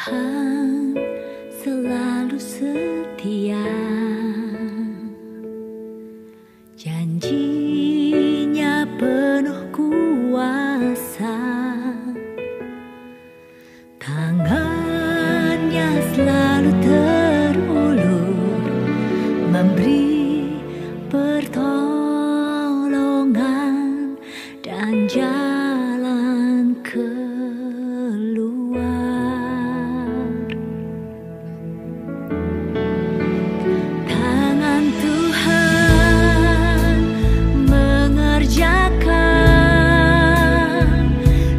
Tuhan selalu setia, janjinya penuh kuasa, tangannya selalu terulur memberi pertolongan dan jalan keluar. Tangan Tuhan mengerjakan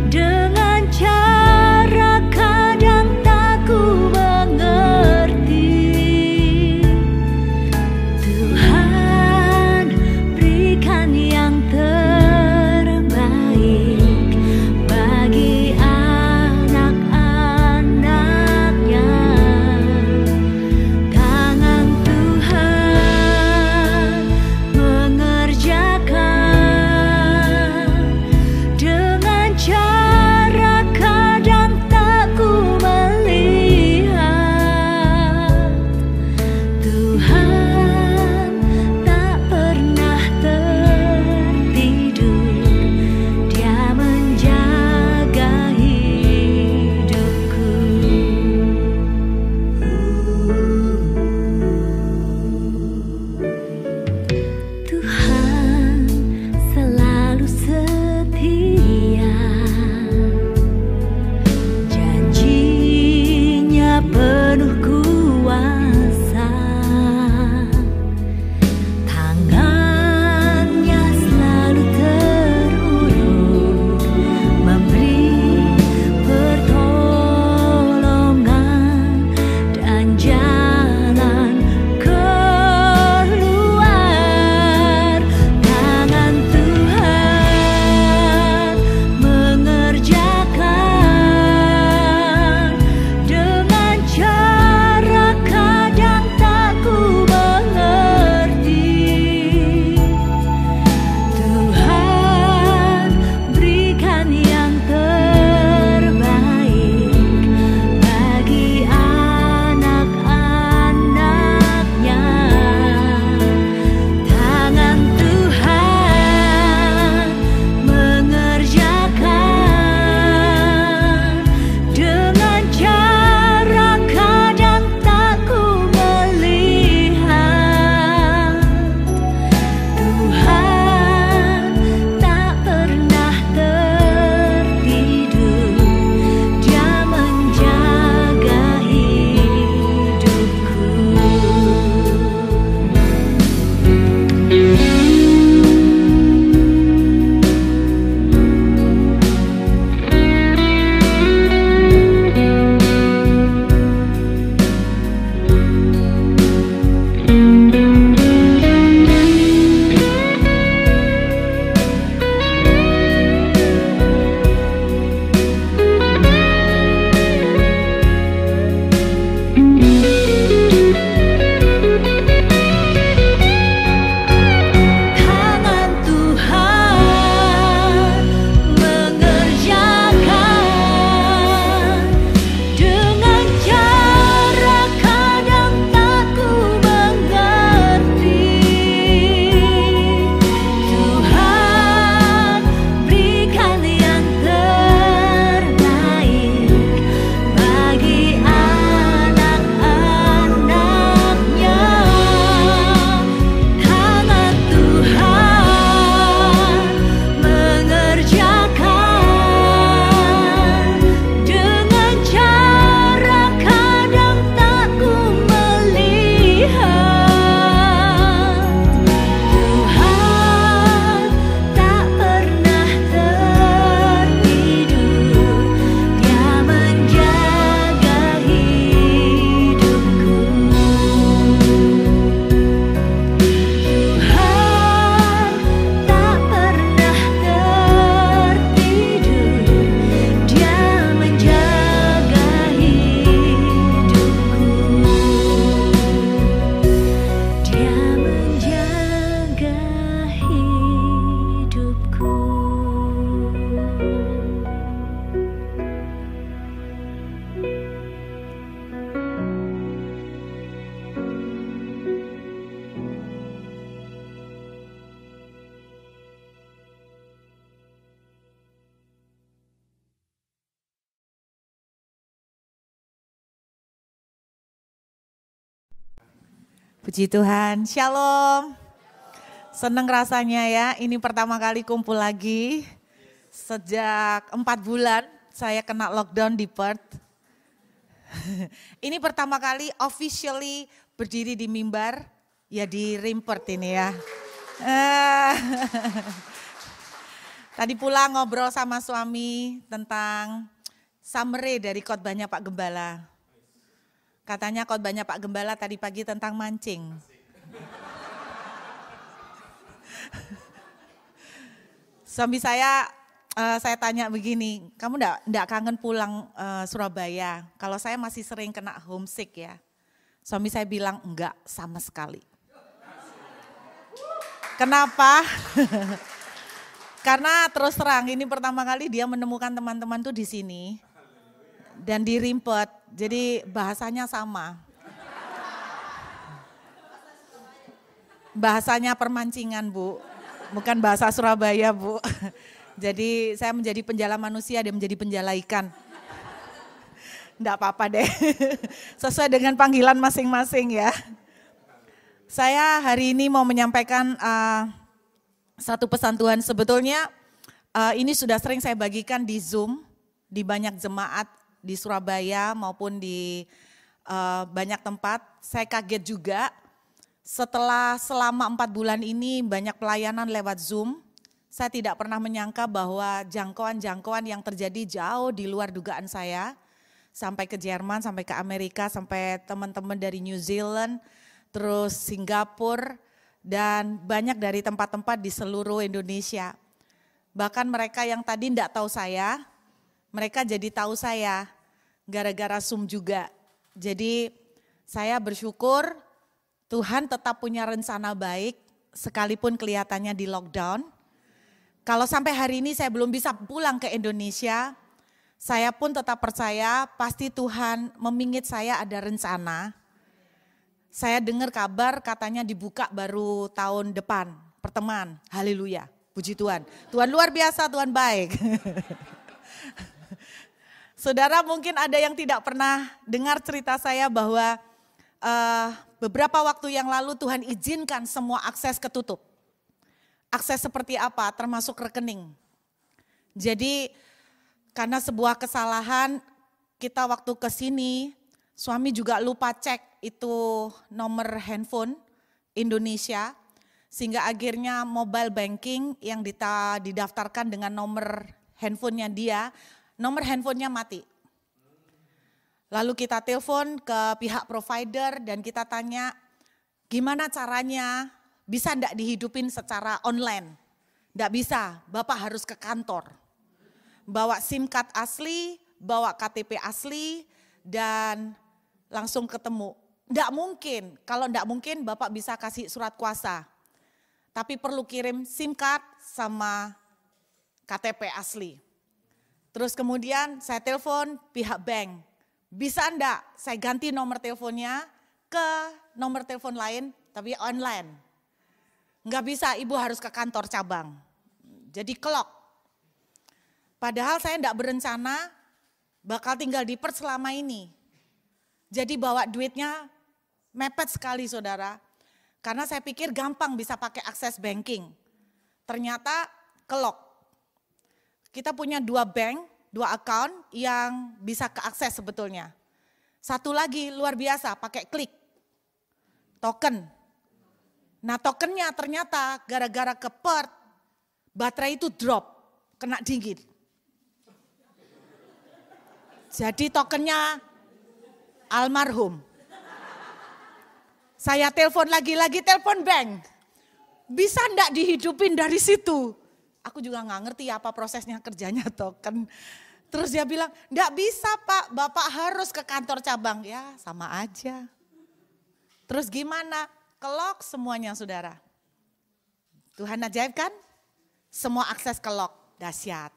dengan cara kadang tak ku mengerti. Tuhan Puji Tuhan, Shalom. Seneng rasanya ya, ini pertama kali kumpul lagi. Sejak 4 bulan saya kena lockdown di Perth. Ini pertama kali officially berdiri di mimbar, ya di Rimpert ini ya. Tadi pulang ngobrol sama suami tentang summary dari khotbahnya Pak Gembala. Katanya khotbahnya Pak Gembala tadi pagi tentang mancing. Suami saya tanya begini, kamu enggak kangen pulang Surabaya? Kalau saya masih sering kena homesick ya. Suami saya bilang enggak sama sekali. Kenapa? Karena terus terang ini pertama kali dia menemukan teman-teman tuh di sini. Dan di Rimpet, jadi bahasanya sama. Bahasanya permancingan Bu, bukan bahasa Surabaya Bu. Jadi saya menjadi penjala manusia, dia menjadi penjala ikan. Enggak apa-apa deh, sesuai dengan panggilan masing-masing ya. Saya hari ini mau menyampaikan satu pesan Tuhan. Sebetulnya ini sudah sering saya bagikan di Zoom, di banyak jemaat, di Surabaya maupun di banyak tempat. Saya kaget juga setelah selama 4 bulan ini banyak pelayanan lewat Zoom. Saya tidak pernah menyangka bahwa jangkauan-jangkauan yang terjadi jauh di luar dugaan saya. Sampai ke Jerman, sampai ke Amerika, sampai teman-teman dari New Zealand, terus Singapura, dan banyak dari tempat-tempat di seluruh Indonesia. Bahkan mereka yang tadi tidak tahu saya, mereka jadi tahu saya gara-gara Zoom juga. Jadi saya bersyukur Tuhan tetap punya rencana baik sekalipun kelihatannya di lockdown. Kalau sampai hari ini saya belum bisa pulang ke Indonesia, saya pun tetap percaya pasti Tuhan memingit saya ada rencana. Saya dengar kabar katanya dibuka baru tahun depan, pertemuan, haleluya, puji Tuhan. Tuhan luar biasa, Tuhan baik. Saudara mungkin ada yang tidak pernah dengar cerita saya bahwa beberapa waktu yang lalu Tuhan izinkan semua akses ketutup. Akses seperti apa? Termasuk rekening. Jadi karena sebuah kesalahan kita waktu ke sini, suami juga lupa cek itu nomor handphone Indonesia. Sehingga akhirnya mobile banking yang didaftarkan dengan nomor handphonenya dia, nomor handphonenya mati. Lalu kita telepon ke pihak provider dan kita tanya gimana caranya, bisa enggak dihidupin secara online? Enggak bisa, Bapak harus ke kantor. Bawa SIM card asli, bawa KTP asli dan langsung ketemu. Enggak mungkin, kalau enggak mungkin Bapak bisa kasih surat kuasa. Tapi perlu kirim SIM card sama KTP asli. Terus kemudian saya telepon pihak bank, bisa enggak saya ganti nomor teleponnya ke nomor telepon lain tapi online. Enggak bisa, ibu harus ke kantor cabang. Jadi kelok. Padahal saya enggak berencana bakal tinggal di Perth selama ini. Jadi bawa duitnya mepet sekali saudara. Karena saya pikir gampang bisa pakai akses banking. Ternyata kelok. Kita punya 2 bank, 2 account yang bisa keakses sebetulnya. Satu lagi luar biasa, pakai klik. Token. Nah tokennya ternyata gara-gara ke Perth, baterai itu drop, kena dingin. Jadi tokennya almarhum. Saya telepon lagi-lagi, telepon bank. Bisa enggak dihidupin dari situ? Aku juga nggak ngerti apa prosesnya kerjanya token. Terus dia bilang, enggak bisa Pak, Bapak harus ke kantor cabang. Ya sama aja. Terus gimana? Kelok semuanya saudara. Tuhan ajaib kan? Semua akses kelok, dahsyat.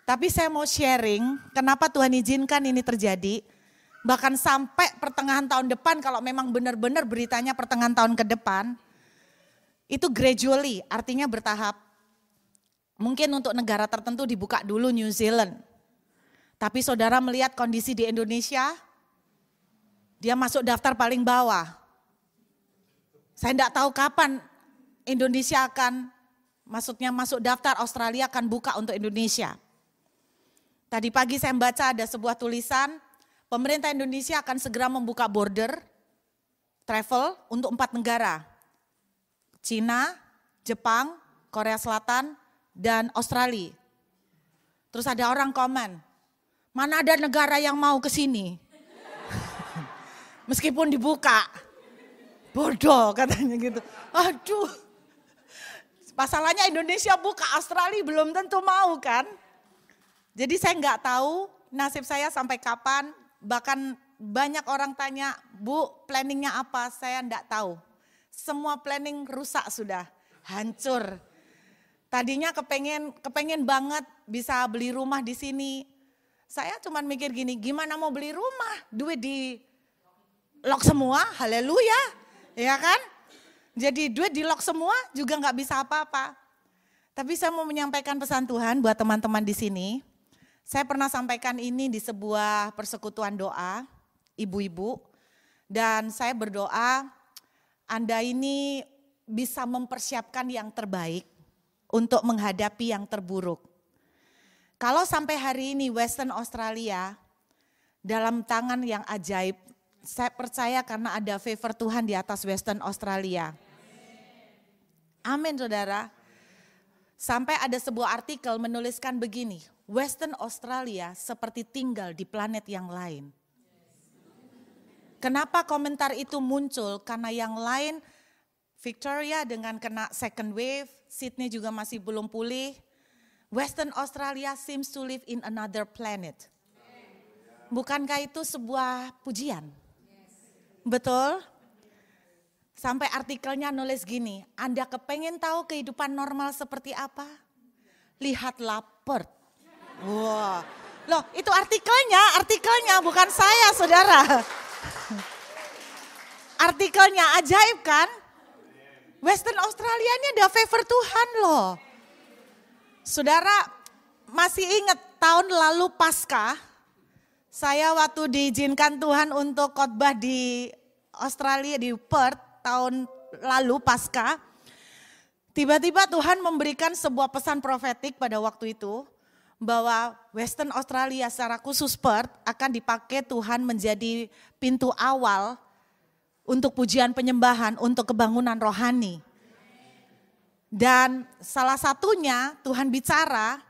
Tapi saya mau sharing, kenapa Tuhan izinkan ini terjadi. Bahkan sampai pertengahan tahun depan, kalau memang benar-benar beritanya pertengahan tahun ke depan, itu gradually, artinya bertahap. Mungkin untuk negara tertentu dibuka dulu New Zealand. Tapi saudara melihat kondisi di Indonesia, dia masuk daftar paling bawah. Saya tidak tahu kapan Indonesia akan, maksudnya masuk daftar Australia akan buka untuk Indonesia. Tadi pagi saya membaca ada sebuah tulisan, pemerintah Indonesia akan segera membuka border travel untuk 4 negara. Cina, Jepang, Korea Selatan, dan Australia. Terus ada orang komen, mana ada negara yang mau ke sini? Meskipun dibuka. Bodoh katanya gitu. Aduh. Masalahnya Indonesia buka, Australia belum tentu mau kan. Jadi saya nggak tahu nasib saya sampai kapan. Bahkan banyak orang tanya, Bu planningnya apa? Saya nggak tahu. Semua planning rusak sudah, hancur. Tadinya kepengen banget bisa beli rumah di sini. Saya cuma mikir gini, gimana mau beli rumah? Duit di lock semua, haleluya. Ya kan? Jadi duit di lock semua juga nggak bisa apa-apa. Tapi saya mau menyampaikan pesan Tuhan buat teman-teman di sini. Saya pernah sampaikan ini di sebuah persekutuan doa, ibu-ibu. Dan saya berdoa, Anda ini bisa mempersiapkan yang terbaik untuk menghadapi yang terburuk. Kalau sampai hari ini Western Australia dalam tangan yang ajaib, saya percaya karena ada favor Tuhan di atas Western Australia. Amin saudara. Sampai ada sebuah artikel menuliskan begini, Western Australia seperti tinggal di planet yang lain. Kenapa komentar itu muncul? Karena yang lain, Victoria dengan kena second wave, Sydney juga masih belum pulih. Western Australia seems to live in another planet. Bukankah itu sebuah pujian? Betul? Sampai artikelnya nulis gini, Anda kepengen tahu kehidupan normal seperti apa? Lihatlah Perth. Wah, loh itu artikelnya bukan saya saudara. Artikelnya ajaib kan? Western Australia ini ada favor Tuhan loh. Saudara masih ingat tahun lalu Paskah, saya waktu diizinkan Tuhan untuk khotbah di Australia, di Perth tahun lalu Paskah. Tiba-tiba Tuhan memberikan sebuah pesan profetik pada waktu itu, bahwa Western Australia secara khusus Perth akan dipakai Tuhan menjadi pintu awal untuk pujian penyembahan, untuk kebangunan rohani. Dan salah satunya Tuhan bicara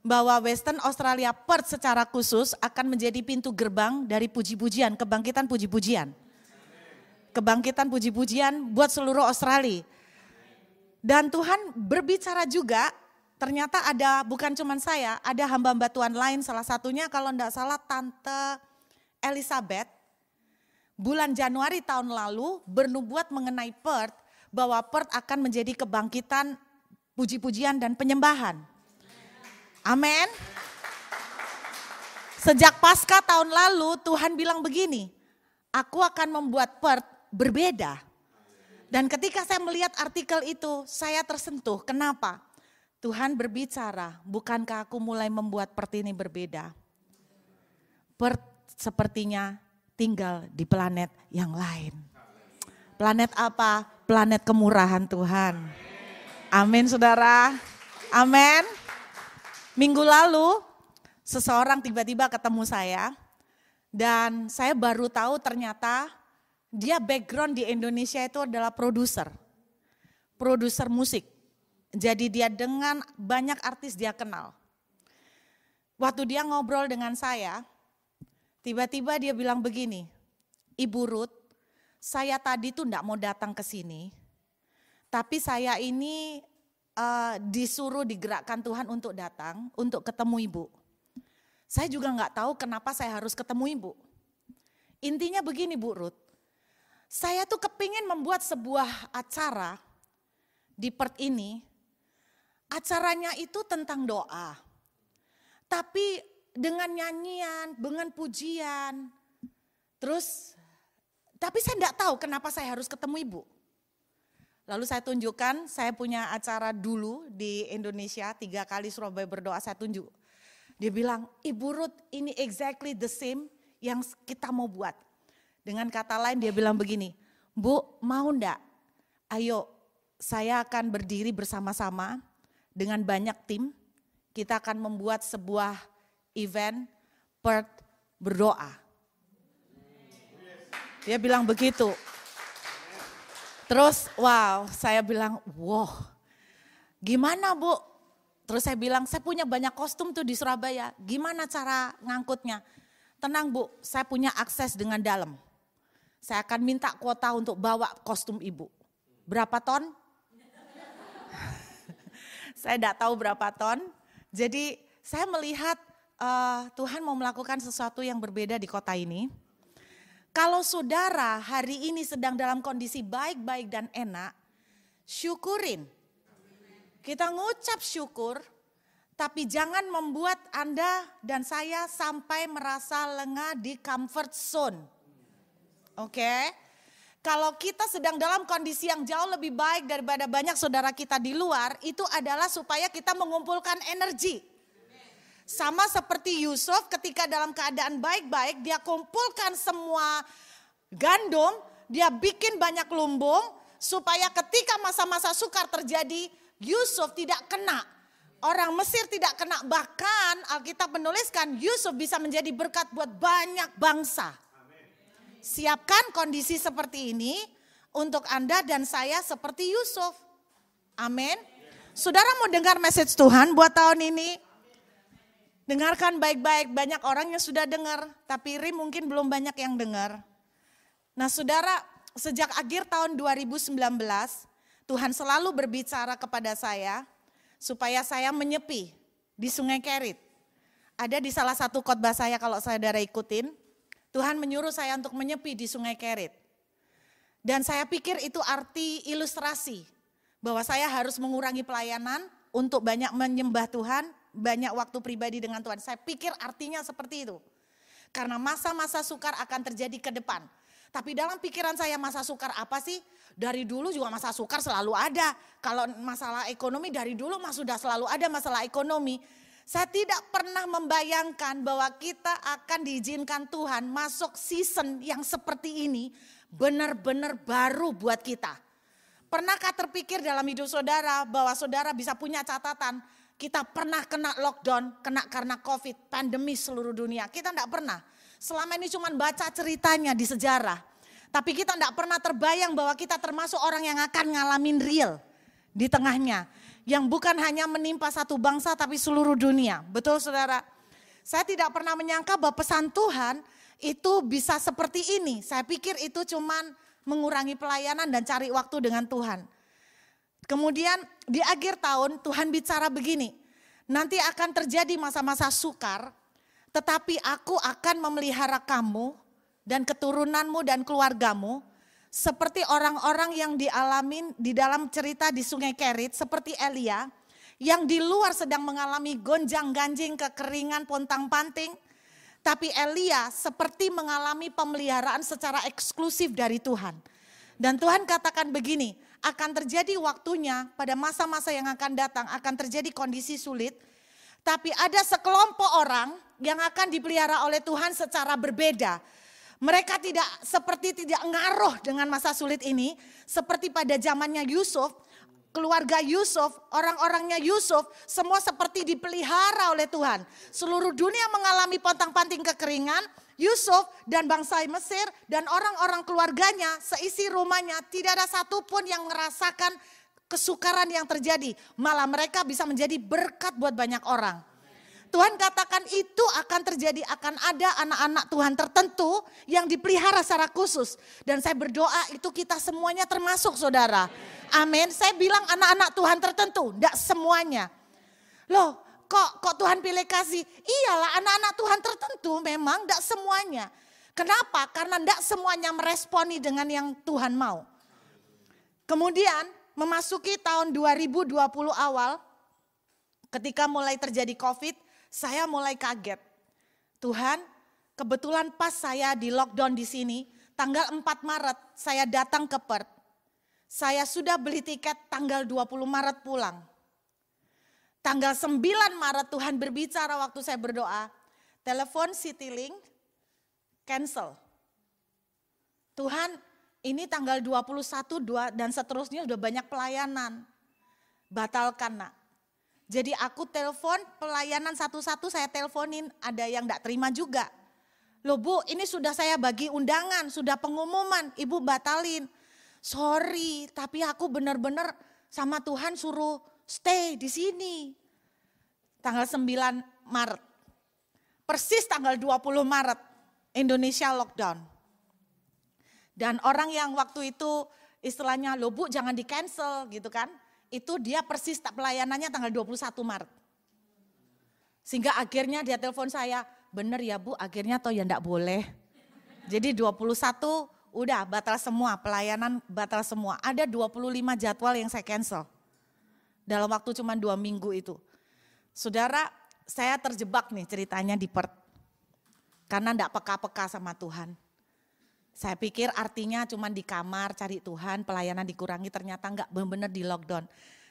bahwa Western Australia Perth secara khusus akan menjadi pintu gerbang dari puji-pujian, kebangkitan puji-pujian. Kebangkitan puji-pujian buat seluruh Australia. Dan Tuhan berbicara juga, ternyata ada bukan cuma saya, ada hamba-hamba Tuhan lain, salah satunya kalau tidak salah Tante Elizabeth, bulan Januari tahun lalu bernubuat mengenai Perth, bahwa Perth akan menjadi kebangkitan puji-pujian dan penyembahan. Amin. Sejak Paskah tahun lalu Tuhan bilang begini, aku akan membuat Perth berbeda. Dan ketika saya melihat artikel itu, saya tersentuh. Kenapa? Tuhan berbicara, bukankah aku mulai membuat Perth ini berbeda? Perth sepertinya tinggal di planet yang lain. Planet apa? Planet kemurahan Tuhan. Amin saudara. Amin. Minggu lalu seseorang tiba-tiba ketemu saya. Dan saya baru tahu ternyata dia background di Indonesia itu adalah produser. Produser musik. Jadi dia dengan banyak artis dia kenal. Waktu dia ngobrol dengan saya, tiba-tiba dia bilang begini, Ibu Ruth, saya tadi tuh enggak mau datang ke sini, tapi saya ini disuruh digerakkan Tuhan untuk datang, untuk ketemu ibu. Saya juga enggak tahu kenapa saya harus ketemu ibu. Intinya begini Bu Ruth, saya tuh kepingin membuat sebuah acara di Perth ini, acaranya itu tentang doa, tapi dengan nyanyian, dengan pujian, terus tapi saya enggak tahu kenapa saya harus ketemu ibu. Lalu saya tunjukkan, saya punya acara dulu di Indonesia, 3 kali Surabaya berdoa saya tunjuk. Dia bilang, Ibu Ruth ini exactly the same yang kita mau buat. Dengan kata lain dia bilang begini, Bu mau enggak ayo saya akan berdiri bersama-sama dengan banyak tim. Kita akan membuat sebuah event Perth berdoa. Dia bilang begitu. Terus wow, saya bilang wow, gimana Bu? Terus saya bilang saya punya banyak kostum tuh di Surabaya, gimana cara ngangkutnya? Tenang Bu, saya punya akses dengan dalam. Saya akan minta kuota untuk bawa kostum Ibu. Berapa ton? Saya tidak tahu berapa ton. Jadi saya melihat Tuhan mau melakukan sesuatu yang berbeda di kota ini. Kalau saudara hari ini sedang dalam kondisi baik-baik dan enak, syukurin. Kita ngucap syukur, tapi jangan membuat Anda dan saya sampai merasa lengah di comfort zone. Oke? Kalau kita sedang dalam kondisi yang jauh lebih baik daripada banyak saudara kita di luar, itu adalah supaya kita mengumpulkan energi. Sama seperti Yusuf ketika dalam keadaan baik-baik, dia kumpulkan semua gandum, dia bikin banyak lumbung, supaya ketika masa-masa sukar terjadi, Yusuf tidak kena. Orang Mesir tidak kena, bahkan Alkitab menuliskan Yusuf bisa menjadi berkat buat banyak bangsa. Siapkan kondisi seperti ini untuk Anda dan saya seperti Yusuf. Amin. Saudara mau dengar message Tuhan buat tahun ini? Dengarkan baik-baik, banyak orang yang sudah dengar, tapi mungkin belum banyak yang dengar. Nah saudara, sejak akhir tahun 2019, Tuhan selalu berbicara kepada saya, supaya saya menyepi di Sungai Kerit. Ada di salah satu khotbah saya kalau saudara ikutin, Tuhan menyuruh saya untuk menyepi di Sungai Kerit. Dan saya pikir itu arti ilustrasi, bahwa saya harus mengurangi pelayanan untuk banyak menyembah Tuhan, banyak waktu pribadi dengan Tuhan. Saya pikir artinya seperti itu. Karena masa-masa sukar akan terjadi ke depan. Tapi dalam pikiran saya masa sukar apa sih? Dari dulu juga masa sukar selalu ada. Kalau masalah ekonomi dari dulu sudah selalu ada masalah ekonomi. Saya tidak pernah membayangkan bahwa kita akan diizinkan Tuhan masuk season yang seperti ini benar-benar baru buat kita. Pernahkah terpikir dalam hidup saudara bahwa saudara bisa punya catatan kita pernah kena lockdown, kena karena COVID, pandemi seluruh dunia? Kita tidak pernah. Selama ini cuma baca ceritanya di sejarah. Tapi kita tidak pernah terbayang bahwa kita termasuk orang yang akan ngalamin real di tengahnya. Yang bukan hanya menimpa satu bangsa tapi seluruh dunia. Betul saudara? Saya tidak pernah menyangka bahwa pesan Tuhan itu bisa seperti ini. Saya pikir itu cuma mengurangi pelayanan dan cari waktu dengan Tuhan. Kemudian di akhir tahun Tuhan bicara begini. Nanti akan terjadi masa-masa sukar. Tetapi aku akan memelihara kamu dan keturunanmu dan keluargamu seperti orang-orang yang dialamin di dalam cerita di Sungai Kerit seperti Elia yang di luar sedang mengalami gonjang-ganjing, kekeringan, pontang-panting. Tapi Elia seperti mengalami pemeliharaan secara eksklusif dari Tuhan. Dan Tuhan katakan begini, akan terjadi waktunya pada masa-masa yang akan datang akan terjadi kondisi sulit. Tapi ada sekelompok orang yang akan dipelihara oleh Tuhan secara berbeda. Mereka tidak ngaruh dengan masa sulit ini. Seperti pada zamannya Yusuf, keluarga Yusuf, orang-orangnya Yusuf, semua seperti dipelihara oleh Tuhan. Seluruh dunia mengalami pontang-panting kekeringan. Yusuf dan bangsa Mesir dan orang-orang keluarganya, seisi rumahnya, tidak ada satupun yang merasakan kesukaran yang terjadi. Malah mereka bisa menjadi berkat buat banyak orang. Tuhan katakan itu akan terjadi, akan ada anak-anak Tuhan tertentu yang dipelihara secara khusus. Dan saya berdoa itu kita semuanya termasuk saudara. Amin. Saya bilang anak-anak Tuhan tertentu, tidak semuanya. Loh kok Tuhan pilih kasih? Iyalah anak-anak Tuhan tertentu memang tidak semuanya. Kenapa? Karena tidak semuanya meresponi dengan yang Tuhan mau. Kemudian memasuki tahun 2020 awal, ketika mulai terjadi COVID, saya mulai kaget. Tuhan, kebetulan pas saya di lockdown di sini, tanggal 4 Maret saya datang ke Perth. Saya sudah beli tiket tanggal 20 Maret pulang. Tanggal 9 Maret Tuhan berbicara waktu saya berdoa, telepon Citylink cancel. Tuhan, ini tanggal 21 dan seterusnya udah banyak pelayanan. Batalkan nak. Jadi aku telepon pelayanan satu-satu saya teleponin, ada yang enggak terima juga. Loh Bu, ini sudah saya bagi undangan, sudah pengumuman, Ibu batalin. Sorry, tapi aku benar-benar sama Tuhan suruh stay di sini. Tanggal 9 Maret. Persis tanggal 20 Maret Indonesia lockdown. Dan orang yang waktu itu istilahnya, loh Bu jangan di cancel gitu kan. Itu dia persis pelayanannya tanggal 21 Maret. Sehingga akhirnya dia telepon saya, bener ya Bu akhirnya toh ya enggak boleh. Jadi 21 udah batal semua, pelayanan batal semua. Ada 25 jadwal yang saya cancel. Dalam waktu cuma 2 minggu itu. Saudara, saya terjebak nih ceritanya di Perth. Karena enggak peka-peka sama Tuhan. Saya pikir artinya cuma di kamar cari Tuhan, pelayanan dikurangi, ternyata enggak, benar-benar di lockdown.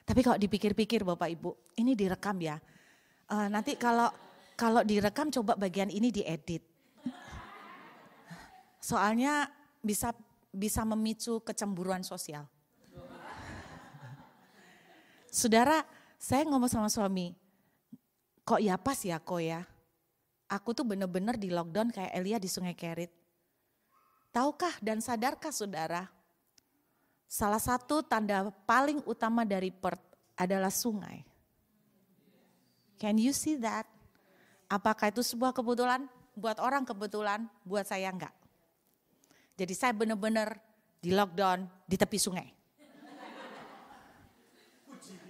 Tapi kalau dipikir-pikir Bapak Ibu, ini direkam ya. Nanti kalau direkam coba bagian ini diedit. Soalnya bisa memicu kecemburuan sosial. Saudara, saya ngomong sama suami, kok ya pas ya kok ya. Aku tuh benar-benar di lockdown kayak Elia di Sungai Kerit. Tahukah dan sadarkah saudara, salah satu tanda paling utama dari Perth adalah sungai. Can you see that? Apakah itu sebuah kebetulan? Buat orang kebetulan, buat saya enggak. Jadi saya benar-benar di lockdown di tepi sungai.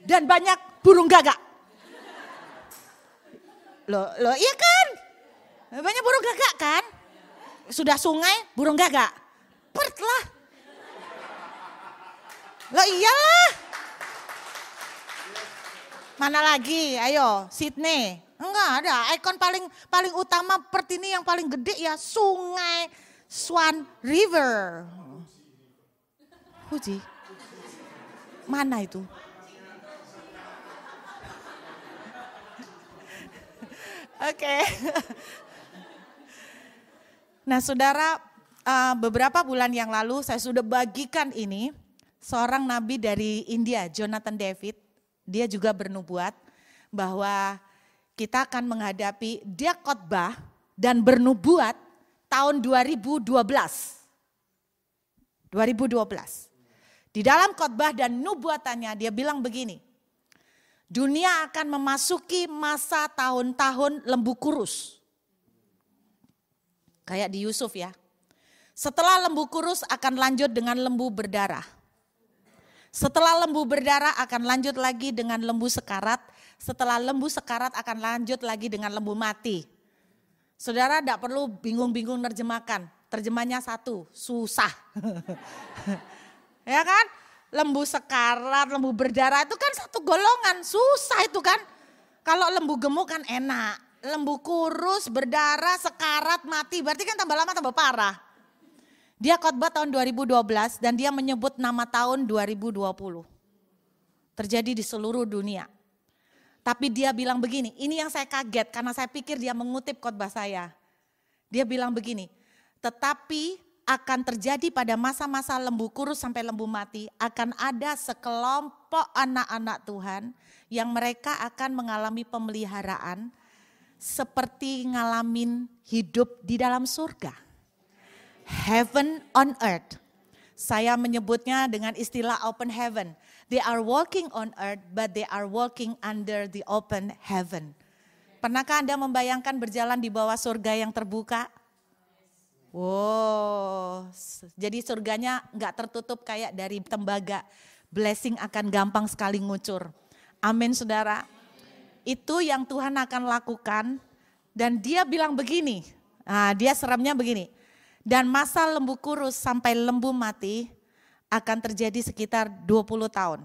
Dan banyak burung gagak. Loh iya kan? Banyak burung gagak kan? Sudah sungai, burung gagak. Perth lah. Loh iyalah. Mana lagi? Ayo, Sydney. Enggak ada. Ikon paling utama Perth ini yang paling gede ya sungai Swan River. Fuji. Mana itu? Oke. Nah saudara, beberapa bulan yang lalu saya sudah bagikan ini, seorang nabi dari India, Jonathan David, dia juga bernubuat bahwa kita akan menghadapi, dia khotbah dan bernubuat tahun 2012. Di dalam khotbah dan nubuatannya dia bilang begini, dunia akan memasuki masa tahun-tahun lembu kurus. Kayak di Yusuf ya. Setelah lembu kurus akan lanjut dengan lembu berdarah. Setelah lembu berdarah akan lanjut lagi dengan lembu sekarat. Setelah lembu sekarat akan lanjut lagi dengan lembu mati. Saudara tidak perlu bingung-bingung nerjemahkan. Terjemahnya satu, susah. Ya kan? Lembu sekarat, lembu berdarah itu kan satu golongan, susah itu kan. Kalau lembu gemuk kan enak. Lembu kurus, berdarah, sekarat, mati. Berarti kan tambah lama tambah parah. Dia khotbah tahun 2012 dan dia menyebut nama tahun 2020. Terjadi di seluruh dunia. Tapi dia bilang begini, ini yang saya kaget karena saya pikir dia mengutip khotbah saya. Dia bilang begini, tetapi akan terjadi pada masa-masa lembu kurus sampai lembu mati, akan ada sekelompok anak-anak Tuhan yang mereka akan mengalami pemeliharaan seperti ngalamin hidup di dalam surga. Heaven on earth. Saya menyebutnya dengan istilah open heaven. They are walking on earth but they are walking under the open heaven. Pernahkah Anda membayangkan berjalan di bawah surga yang terbuka? Wow, jadi surganya enggak tertutup kayak dari tembaga. Blessing akan gampang sekali ngucur. Amin saudara. Itu yang Tuhan akan lakukan dan dia bilang begini, dia seremnya begini. Dan masa lembu kurus sampai lembu mati akan terjadi sekitar 20 tahun.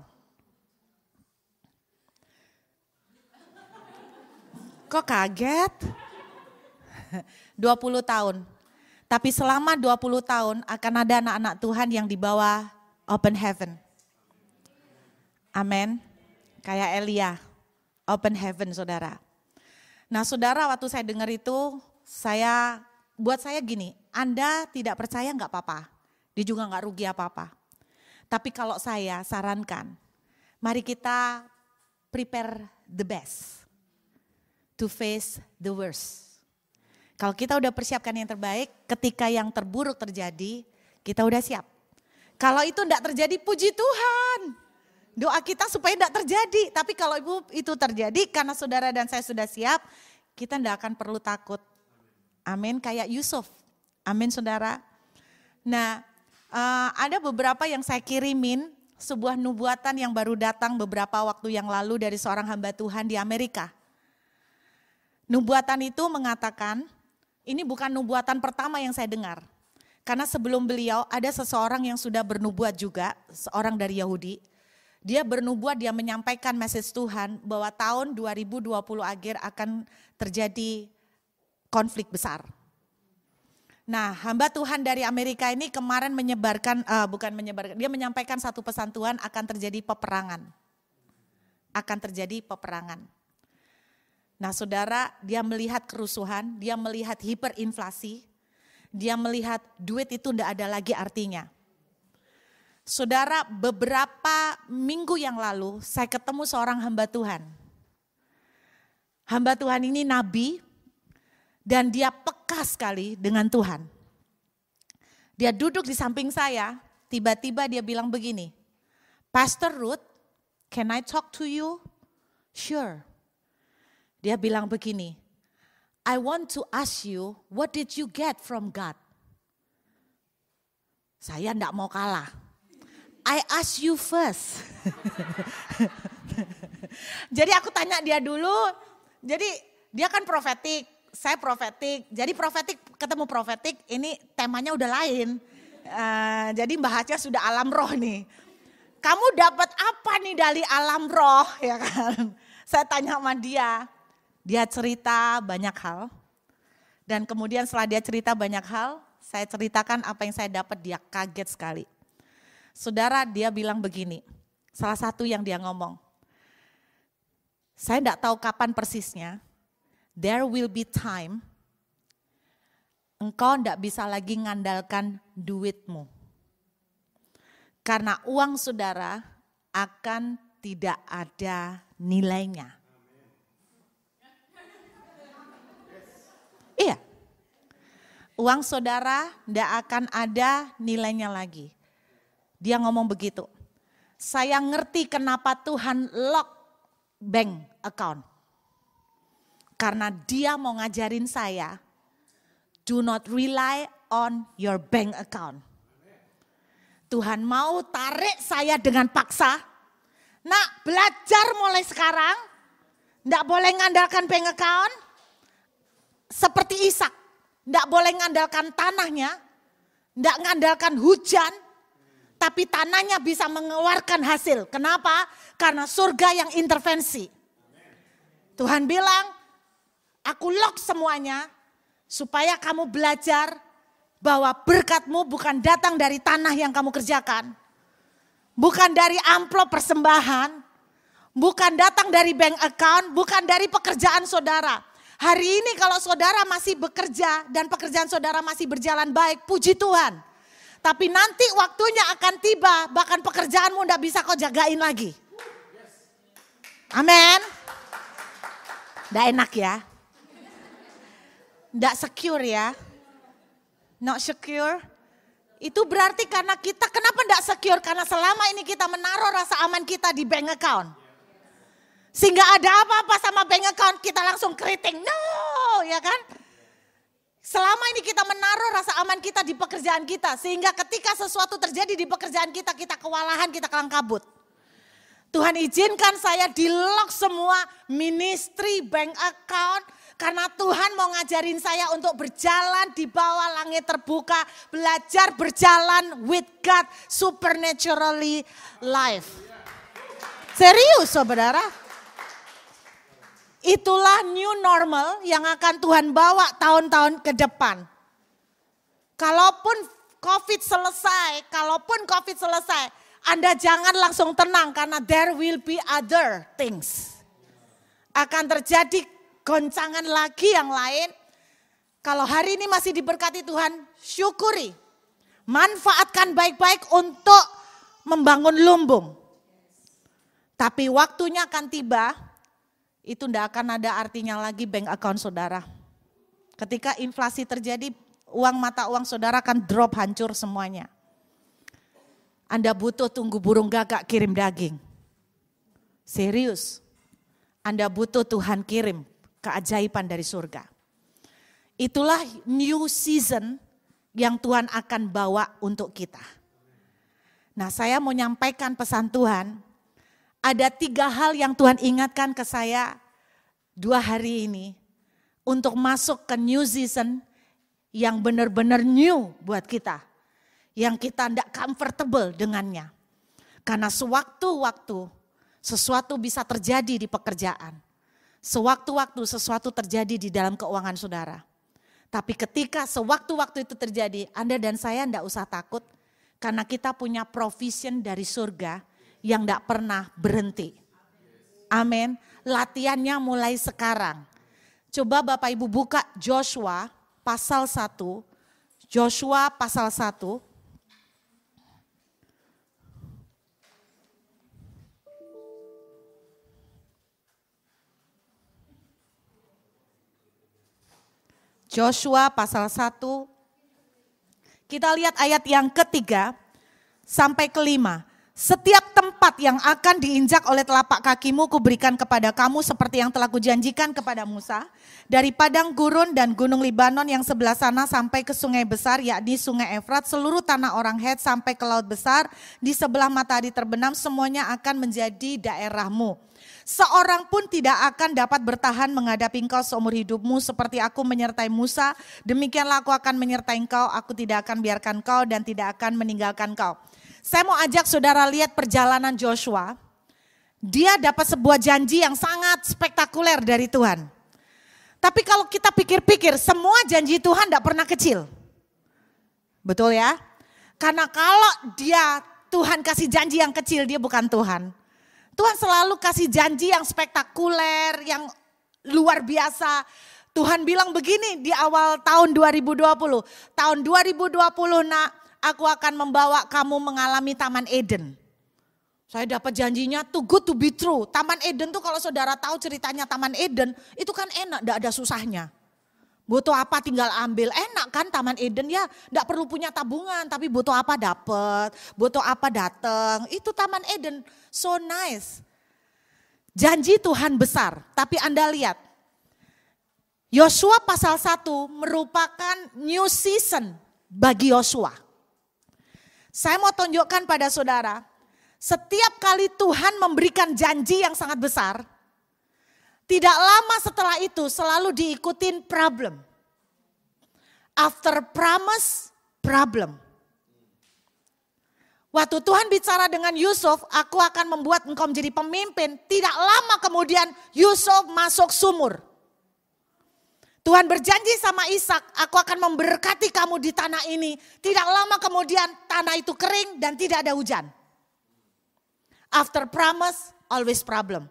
Kok kaget? 20 tahun. Tapi selama 20 tahun akan ada anak-anak Tuhan yang di bawah open heaven. Amin. Kayak Elia. Open heaven saudara. Nah saudara waktu saya dengar itu, buat saya gini, Anda tidak percaya enggak apa-apa. Dia juga nggak rugi apa-apa. Tapi kalau saya sarankan, mari kita prepare the best to face the worst. Kalau kita udah persiapkan yang terbaik, ketika yang terburuk terjadi, kita udah siap. Kalau itu enggak terjadi, puji Tuhan. Doa kita supaya enggak terjadi. Tapi kalau itu terjadi karena saudara dan saya sudah siap, kita enggak akan perlu takut. Amin, kayak Yusuf. Amin saudara. Nah, ada beberapa yang saya kirimin, sebuah nubuatan yang baru datang beberapa waktu yang lalu dari seorang hamba Tuhan di Amerika. Nubuatan itu mengatakan, ini bukan nubuatan pertama yang saya dengar. Karena sebelum beliau ada seseorang yang sudah bernubuat juga, seorang dari Yahudi. Dia bernubuat, dia menyampaikan message Tuhan bahwa tahun 2020 akhir akan terjadi konflik besar. Nah, hamba Tuhan dari Amerika ini kemarin dia menyampaikan satu pesan Tuhan, akan terjadi peperangan. Akan terjadi peperangan. Nah saudara, dia melihat kerusuhan, dia melihat hiperinflasi, dia melihat duit itu tidak ada lagi artinya. Saudara, beberapa minggu yang lalu saya ketemu seorang hamba Tuhan. Hamba Tuhan ini nabi dan dia peka sekali dengan Tuhan. Dia duduk di samping saya, tiba-tiba dia bilang begini, Pastor Ruth, can I talk to you? Sure. Dia bilang begini, I want to ask you, what did you get from God? Saya enggak mau kalah. I ask you first. Jadi aku tanya dia dulu, jadi dia kan profetik, saya profetik. Jadi profetik ketemu profetik, ini temanya udah lain. Jadi bahasnya sudah alam roh nih. Kamu dapat apa nih dari alam roh, ya kan? Saya tanya sama dia. Dia cerita banyak hal. Dan kemudian setelah dia cerita banyak hal, saya ceritakan apa yang saya dapat, dia kaget sekali. Saudara, dia bilang begini, salah satu yang dia ngomong, saya enggak tahu kapan persisnya, there will be time, engkau enggak bisa lagi ngandalkan duitmu. Karena uang saudara akan tidak ada nilainya. Iya, uang saudara enggak akan ada nilainya lagi. Dia ngomong begitu. Saya ngerti kenapa Tuhan lock bank account. Karena dia mau ngajarin saya, do not rely on your bank account. Tuhan mau tarik saya dengan paksa. Nak, belajar mulai sekarang, enggak boleh ngandalkan bank account. Seperti Ishak, enggak boleh ngandalkan tanahnya, enggak ngandalkan hujan. Tapi tanahnya bisa mengeluarkan hasil. Kenapa? Karena surga yang intervensi. Tuhan bilang, aku lock semuanya supaya kamu belajar bahwa berkatmu bukan datang dari tanah yang kamu kerjakan. Bukan dari amplop persembahan. Bukan datang dari bank account, bukan dari pekerjaan saudara. Hari ini kalau saudara masih bekerja dan pekerjaan saudara masih berjalan baik, puji Tuhan. Tapi nanti waktunya akan tiba, bahkan pekerjaanmu enggak bisa kau jagain lagi. Amin. Enggak enak ya. Enggak secure ya. Not secure. Itu berarti karena kita, kenapa enggak secure? Karena selama ini kita menaruh rasa aman kita di bank account. Sehingga ada apa-apa sama bank account kita langsung keriting. No, ya kan? Selama ini kita menaruh rasa aman kita di pekerjaan kita. Sehingga ketika sesuatu terjadi di pekerjaan kita, kita kewalahan, kita kelang kabut. Tuhan izinkan saya di lock semua ministry, bank account. Karena Tuhan mau ngajarin saya untuk berjalan di bawah langit terbuka. Belajar berjalan with God supernaturally life. Serius saudara. Itulah new normal yang akan Tuhan bawa tahun-tahun ke depan. Kalaupun COVID selesai, Anda jangan langsung tenang karena there will be other things. Akan terjadi goncangan lagi yang lain. Kalau hari ini masih diberkati Tuhan, syukuri. Manfaatkan baik-baik untuk membangun lumbung. Tapi waktunya akan tiba, itu tidak akan ada artinya lagi bank account saudara. Ketika inflasi terjadi, uang mata uang saudara akan drop hancur semuanya. Anda butuh tunggu burung gagak kirim daging. Serius. Anda butuh Tuhan kirim keajaiban dari surga. Itulah new season yang Tuhan akan bawa untuk kita. Nah, saya mau nyampaikan pesan Tuhan. Ada 3 hal yang Tuhan ingatkan ke saya 2 hari ini. Untuk masuk ke new season yang benar-benar new buat kita. Yang kita tidak comfortable dengannya. Karena sewaktu-waktu sesuatu bisa terjadi di pekerjaan. Sewaktu-waktu sesuatu terjadi di dalam keuangan saudara. Tapi ketika sewaktu-waktu itu terjadi, Anda dan saya tidak usah takut. Karena kita punya provision dari surga yang tidak pernah berhenti. Amin. Latihannya mulai sekarang. Coba Bapak Ibu buka Joshua pasal 1. Joshua pasal 1. Joshua pasal 1. Kita lihat ayat yang ketiga sampai kelima. Setiap tempat yang akan diinjak oleh telapak kakimu kuberikan kepada kamu seperti yang telah kujanjikan kepada Musa. Dari padang gurun dan gunung Libanon yang sebelah sana sampai ke sungai besar yakni sungai Efrat. Seluruh tanah orang Het sampai ke laut besar di sebelah matahari terbenam semuanya akan menjadi daerahmu. Seorang pun tidak akan dapat bertahan menghadapi engkau seumur hidupmu seperti aku menyertai Musa. Demikianlah aku akan menyertai engkau, aku tidak akan biarkan kau dan tidak akan meninggalkan kau. Saya mau ajak saudara lihat perjalanan Joshua. Dia dapat sebuah janji yang sangat spektakuler dari Tuhan. Tapi kalau kita pikir-pikir, semua janji Tuhan tidak pernah kecil. Betul ya? Karena kalau Tuhan kasih janji yang kecil, dia bukan Tuhan. Tuhan selalu kasih janji yang spektakuler, yang luar biasa. Tuhan bilang begini di awal tahun 2020. Tahun 2020 nak, aku akan membawa kamu mengalami Taman Eden. Saya dapat janjinya too good to be true. Taman Eden tuh kalau saudara tahu ceritanya Taman Eden, itu kan enak, tidak ada susahnya. Butuh apa tinggal ambil, enak kan Taman Eden ya, tidak perlu punya tabungan, tapi butuh apa dapat, butuh apa datang. Itu Taman Eden, so nice. Janji Tuhan besar, tapi Anda lihat, Yosua pasal 1 merupakan new season bagi Yosua. Saya mau tunjukkan pada saudara, setiap kali Tuhan memberikan janji yang sangat besar, tidak lama setelah itu selalu diikutin problem. After promise, problem. Waktu Tuhan bicara dengan Yusuf, aku akan membuat engkau menjadi pemimpin. Tidak lama kemudian Yusuf masuk sumur. Tuhan berjanji sama Ishak, aku akan memberkati kamu di tanah ini. Tidak lama kemudian tanah itu kering dan tidak ada hujan. After promise, always problem.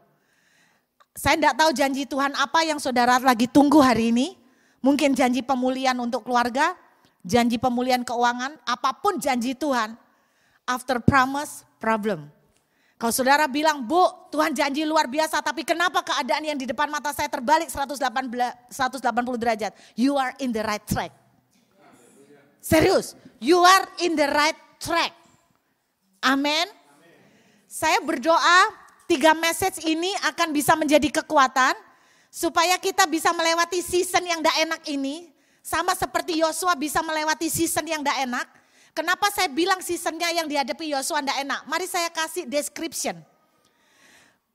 Saya tidak tahu janji Tuhan apa yang saudara lagi tunggu hari ini. Mungkin janji pemulihan untuk keluarga, janji pemulihan keuangan, apapun janji Tuhan. After promise, problem. Kalau saudara bilang, Bu, Tuhan janji luar biasa, tapi kenapa keadaan yang di depan mata saya terbalik 180 derajat? You are in the right track. Serius, you are in the right track. Amin. Saya berdoa 3 message ini akan bisa menjadi kekuatan supaya kita bisa melewati season yang tidak enak ini. Sama seperti Yosua bisa melewati season yang tidak enak. Kenapa saya bilang seasonnya yang dihadapi Yosua tidak enak? Mari saya kasih description.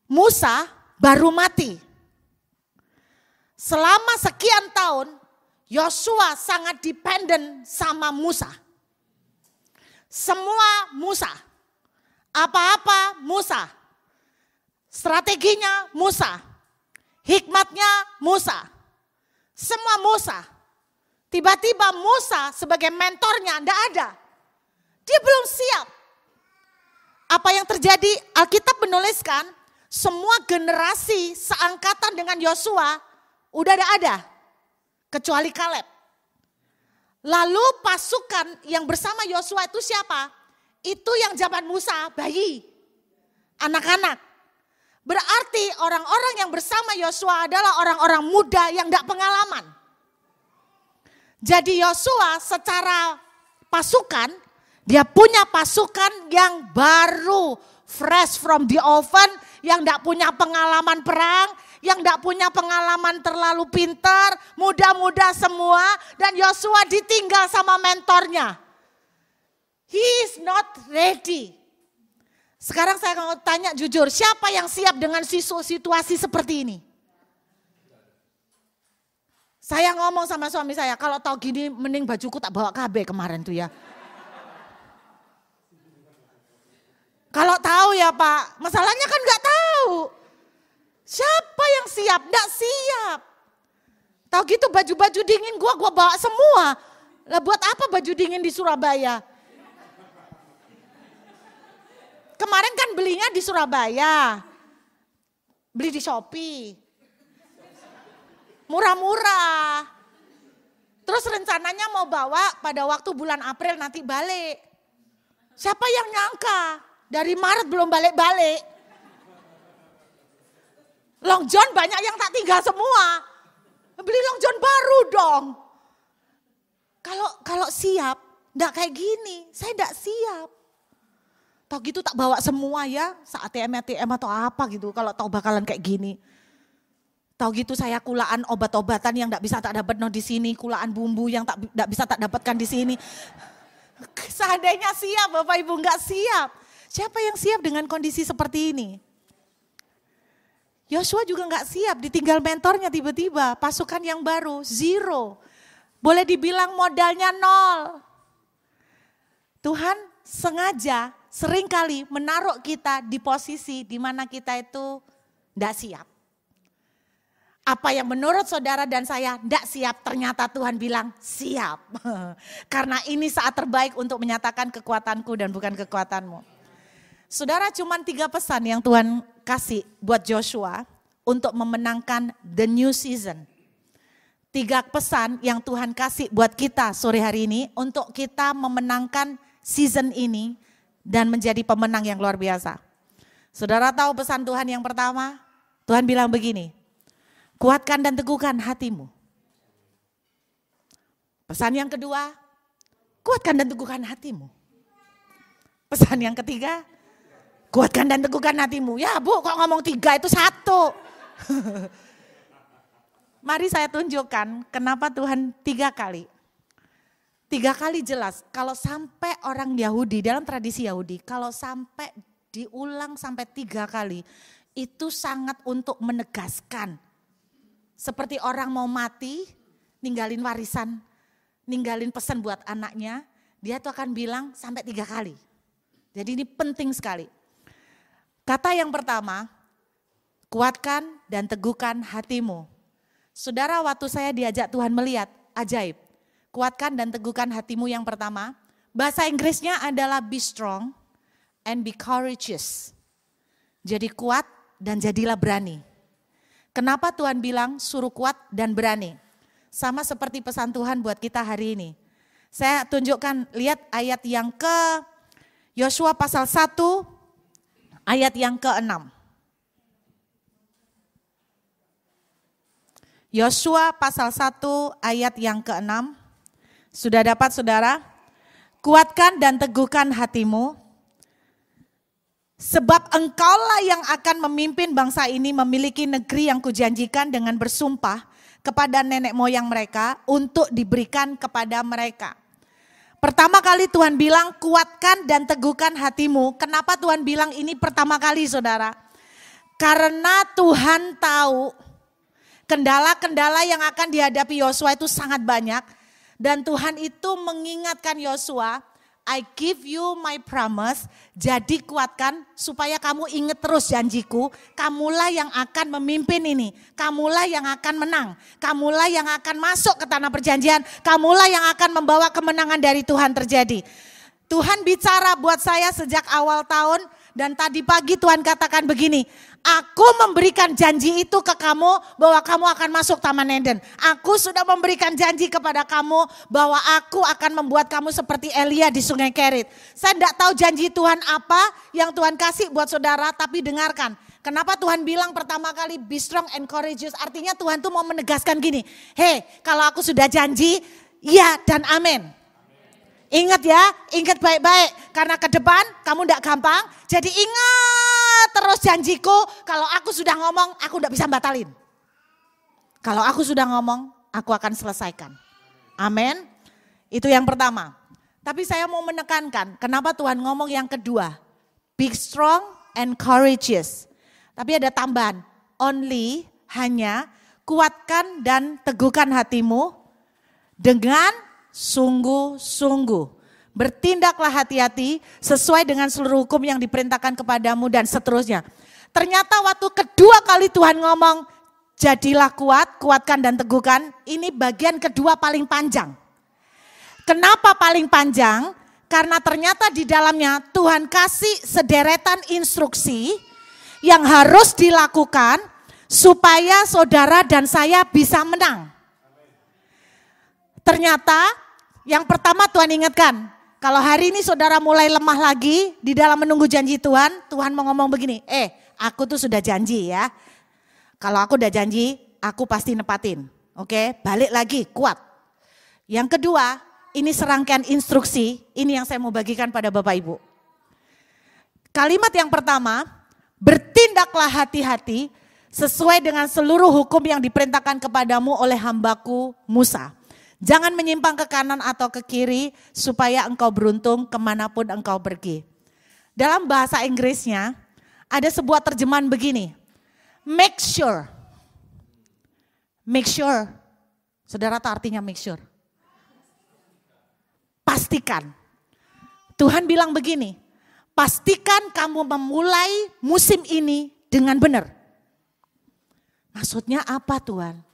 Musa baru mati. Selama sekian tahun Yosua sangat dependent sama Musa. Semua Musa. Apa-apa Musa. Strateginya Musa, hikmatnya Musa, semua Musa. Tiba-tiba Musa sebagai mentornya tidak ada. Dia belum siap. Apa yang terjadi? Alkitab menuliskan semua generasi seangkatan dengan Yosua udah ada, kecuali Kaleb. Lalu pasukan yang bersama Yosua itu siapa? Itu yang zaman Musa, bayi, anak-anak. Berarti orang-orang yang bersama Yosua adalah orang-orang muda yang tidak pengalaman. Jadi Yosua secara pasukan, dia punya pasukan yang baru, fresh from the oven, yang tidak punya pengalaman perang, yang tidak punya pengalaman terlalu pintar, muda-muda semua, dan Yosua ditinggal sama mentornya. He is not ready. Sekarang saya mau tanya jujur, siapa yang siap dengan situasi seperti ini? Saya ngomong sama suami saya, kalau tahu gini mending bajuku tak bawa KB kemarin tuh ya. Kalau tahu ya Pak, masalahnya kan nggak tahu. Siapa yang siap? Nggak siap. Tahu gitu baju-baju dingin gua bawa semua. Lah buat apa baju dingin di Surabaya? Kemarin kan belinya di Surabaya. Beli di Shopee. Murah-murah. Terus rencananya mau bawa pada waktu bulan April nanti balik. Siapa yang nyangka? Dari Maret belum balik-balik. Long John banyak yang tak tinggal semua. Beli Long John baru dong. Kalau siap, enggak kayak gini. Saya enggak siap. Tahu gitu tak bawa semua ya, saat ATM atau apa gitu. Kalau tahu bakalan kayak gini. Tahu gitu saya kulaan obat-obatan yang enggak bisa tak dapat di sini, kulaan bumbu yang enggak bisa tak dapatkan di sini. Seandainya siap, Bapak Ibu enggak siap. Siapa yang siap dengan kondisi seperti ini? Yosua juga nggak siap, ditinggal mentornya tiba-tiba, pasukan yang baru, zero. Boleh dibilang modalnya nol. Tuhan sengaja seringkali menaruh kita di posisi di mana kita itu nggak siap. Apa yang menurut saudara dan saya nggak siap, ternyata Tuhan bilang siap. Karena ini saat terbaik untuk menyatakan kekuatanku dan bukan kekuatanmu. Saudara, cuma 3 pesan yang Tuhan kasih buat Joshua untuk memenangkan the new season. 3 pesan yang Tuhan kasih buat kita sore hari ini untuk kita memenangkan season ini dan menjadi pemenang yang luar biasa. Saudara tahu pesan Tuhan yang pertama? Tuhan bilang begini, kuatkan dan teguhkan hatimu. Pesan yang kedua, kuatkan dan teguhkan hatimu. Pesan yang ketiga, kuatkan dan teguhkan hatimu. Ya Bu, kok ngomong 3 itu 1. Mari saya tunjukkan kenapa Tuhan 3 kali. 3 kali jelas, kalau sampai orang Yahudi, dalam tradisi Yahudi, kalau sampai diulang sampai 3 kali, itu sangat untuk menegaskan. Seperti orang mau mati, ninggalin warisan, ninggalin pesan buat anaknya, dia tuh akan bilang sampai 3 kali. Jadi ini penting sekali. Kata yang pertama, kuatkan dan teguhkan hatimu. Saudara, waktu saya diajak Tuhan melihat, ajaib. Kuatkan dan teguhkan hatimu yang pertama. Bahasa Inggrisnya adalah be strong and be courageous. Jadi kuat dan jadilah berani. Kenapa Tuhan bilang suruh kuat dan berani? Sama seperti pesan Tuhan buat kita hari ini. Saya tunjukkan, lihat ayat yang ke Yosua pasal 1 ayat yang ke-6. Yosua pasal 1 ayat yang ke-6. Sudah dapat saudara? Kuatkan dan teguhkan hatimu. Sebab engkaulah yang akan memimpin bangsa ini memiliki negeri yang kujanjikan dengan bersumpah kepada nenek moyang mereka untuk diberikan kepada mereka. Pertama kali Tuhan bilang kuatkan dan teguhkan hatimu. Kenapa Tuhan bilang ini pertama kali saudara? Karena Tuhan tahu kendala-kendala yang akan dihadapi Yosua itu sangat banyak. Dan Tuhan itu mengingatkan Yosua, I give you my promise, jadi kuatkan supaya kamu ingat terus janjiku, kamulah yang akan memimpin ini, kamulah yang akan menang, kamulah yang akan masuk ke tanah perjanjian, kamulah yang akan membawa kemenangan dari Tuhan terjadi. Tuhan bicara buat saya sejak awal tahun dan tadi pagi Tuhan katakan begini, Aku memberikan janji itu ke kamu bahwa kamu akan masuk Taman Eden. Aku sudah memberikan janji kepada kamu bahwa aku akan membuat kamu seperti Elia di Sungai Kerit. Saya tidak tahu janji Tuhan apa yang Tuhan kasih buat saudara, tapi dengarkan. Kenapa Tuhan bilang pertama kali be strong and courageous? Artinya Tuhan tuh mau menegaskan gini, hei kalau aku sudah janji, ya dan amin. Ingat ya, ingat baik-baik. Karena ke depan kamu tidak gampang. Jadi ingat terus janjiku. Kalau aku sudah ngomong, aku tidak bisa batalin. Kalau aku sudah ngomong, aku akan selesaikan. Amin. Itu yang pertama. Tapi saya mau menekankan, kenapa Tuhan ngomong yang kedua? Be strong and courageous. Tapi ada tambahan. Only, hanya, kuatkan dan teguhkan hatimu dengan sungguh-sungguh. Bertindaklah hati-hati sesuai dengan seluruh hukum yang diperintahkan kepadamu dan seterusnya. Ternyata waktu kedua kali Tuhan ngomong, jadilah kuat, kuatkan dan teguhkan. Ini bagian kedua paling panjang. Kenapa paling panjang? Karena ternyata di dalamnya Tuhan kasih sederetan instruksi yang harus dilakukan supaya saudara dan saya bisa menang. Ternyata yang pertama Tuhan ingatkan, kalau hari ini saudara mulai lemah lagi di dalam menunggu janji Tuhan, Tuhan mau ngomong begini, aku tuh sudah janji ya. Kalau aku udah janji, aku pasti nepatin. Oke, balik lagi, kuat. Yang kedua, ini serangkaian instruksi, ini yang saya mau bagikan pada Bapak Ibu. Kalimat yang pertama, bertindaklah hati-hati sesuai dengan seluruh hukum yang diperintahkan kepadamu oleh hambaku Musa. Jangan menyimpang ke kanan atau ke kiri supaya engkau beruntung kemanapun engkau pergi. Dalam bahasa Inggrisnya ada sebuah terjemahan begini. Make sure. Make sure. Saudara tahu artinya make sure? Pastikan. Tuhan bilang begini. Pastikan kamu memulai musim ini dengan benar. Maksudnya apa Tuhan?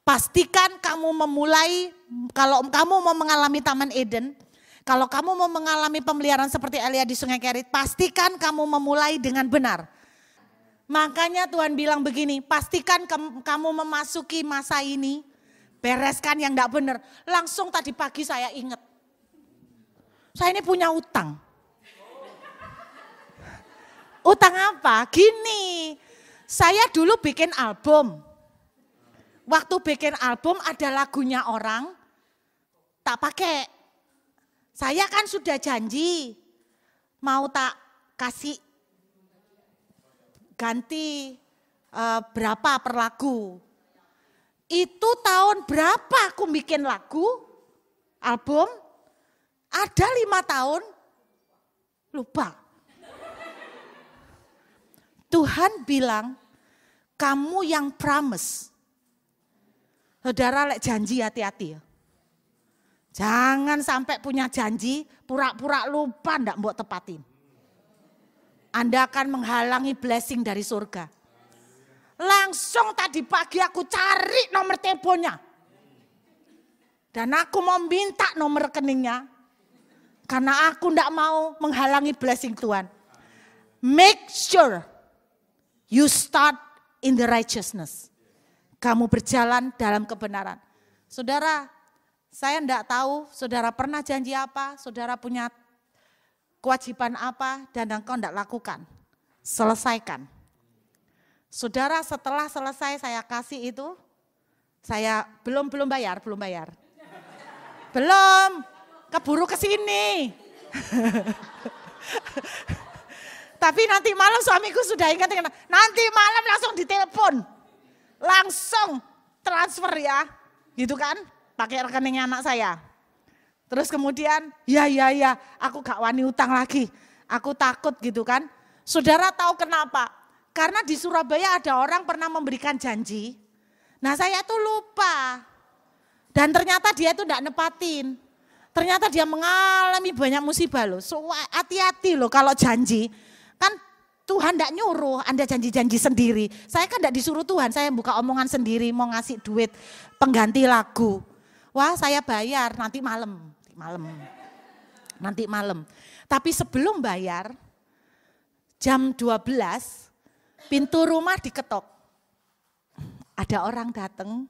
Pastikan kamu memulai, kalau kamu mau mengalami Taman Eden, kalau kamu mau mengalami pemeliharaan seperti Elia di Sungai Kerit, pastikan kamu memulai dengan benar. Makanya Tuhan bilang begini, pastikan kamu memasuki masa ini, bereskan yang tidak benar. Langsung tadi pagi saya ingat, saya ini punya utang. Utang apa? Gini, saya dulu bikin album. Waktu bikin album ada lagunya orang, tak pakai. Saya kan sudah janji, mau tak kasih ganti berapa per lagu. Itu tahun berapa aku bikin lagu, album, ada 5 tahun, lupa. Tuhan bilang, kamu yang promise. Saudara lek janji hati-hati ya. Jangan sampai punya janji, pura-pura lupa ndak mbok tepatin. Anda akan menghalangi blessing dari surga. Langsung tadi pagi aku cari nomor teleponnya. Dan aku mau minta nomor rekeningnya. Karena aku ndak mau menghalangi blessing Tuhan. Make sure you start in the righteousness. Kamu berjalan dalam kebenaran. Saudara, saya enggak tahu saudara pernah janji apa, saudara punya kewajiban apa dan engkau enggak lakukan. Selesaikan. Saudara setelah selesai saya kasih itu, saya belum bayar. Belum, keburu ke sini. Tapi nanti malam suamiku sudah ingat, nanti malam langsung ditelepon. Langsung transfer ya, gitu kan, pakai rekeningnya anak saya. Terus kemudian, ya, aku gak wani utang lagi, aku takut gitu kan. Saudara tahu kenapa? Karena di Surabaya ada orang pernah memberikan janji, nah saya tuh lupa. Dan ternyata dia itu gak nepatin. Ternyata dia mengalami banyak musibah loh, so hati-hati loh kalau janji. Kan Tuhan tidak nyuruh, Anda janji-janji sendiri. Saya kan tidak disuruh Tuhan, saya buka omongan sendiri mau ngasih duit pengganti lagu. Wah saya bayar nanti malam. Tapi sebelum bayar jam 12 pintu rumah diketok. Ada orang datang,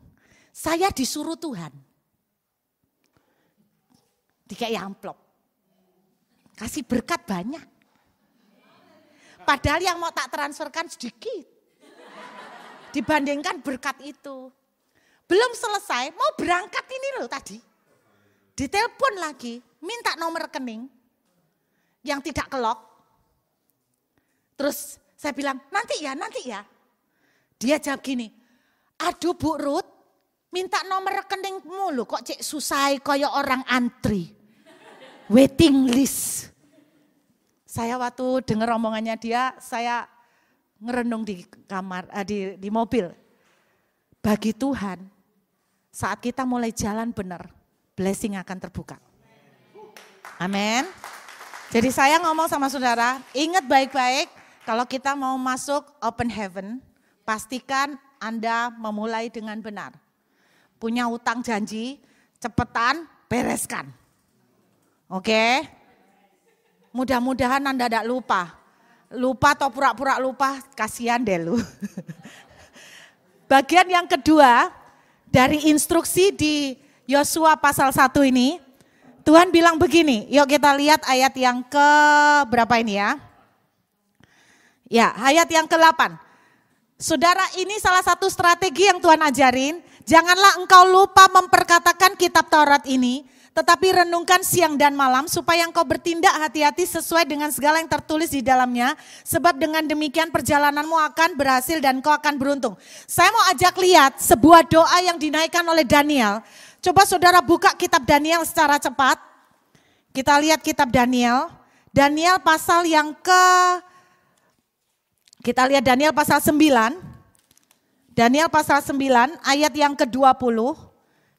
saya disuruh Tuhan. Dikasih amplop. Kasih berkat banyak. Padahal yang mau tak transferkan sedikit. Dibandingkan berkat itu. Belum selesai, mau berangkat ini loh tadi. Ditelepon lagi, minta nomor rekening yang tidak kelok. Terus saya bilang, nanti ya. Dia jawab gini, aduh Bu Ruth, minta nomor rekeningmu loh, kok cek susah kayak orang antri. Waiting list. Saya waktu dengar omongannya dia, saya ngerenung di kamar, di mobil. Bagi Tuhan, saat kita mulai jalan benar, blessing akan terbuka. Amin. Jadi saya ngomong sama saudara, ingat baik-baik, kalau kita mau masuk open heaven, pastikan Anda memulai dengan benar. Punya utang janji, cepetan bereskan. Oke? Mudah-mudahan Anda tidak lupa. Lupa atau pura-pura lupa, kasihan deh lu. Bagian yang kedua, dari instruksi di Yosua pasal 1 ini, Tuhan bilang begini, yuk kita lihat ayat yang ke berapa ini ya. Ya, ayat yang ke-8. Saudara, ini salah satu strategi yang Tuhan ajarin. Janganlah engkau lupa memperkatakan kitab Taurat ini, tetapi renungkan siang dan malam supaya engkau bertindak hati-hati sesuai dengan segala yang tertulis di dalamnya. Sebab dengan demikian perjalananmu akan berhasil dan engkau akan beruntung. Saya mau ajak lihat sebuah doa yang dinaikkan oleh Daniel. Coba saudara buka kitab Daniel secara cepat. Kita lihat kitab Daniel. Daniel pasal yang kita lihat Daniel pasal 9. Daniel pasal 9 ayat yang ke-20.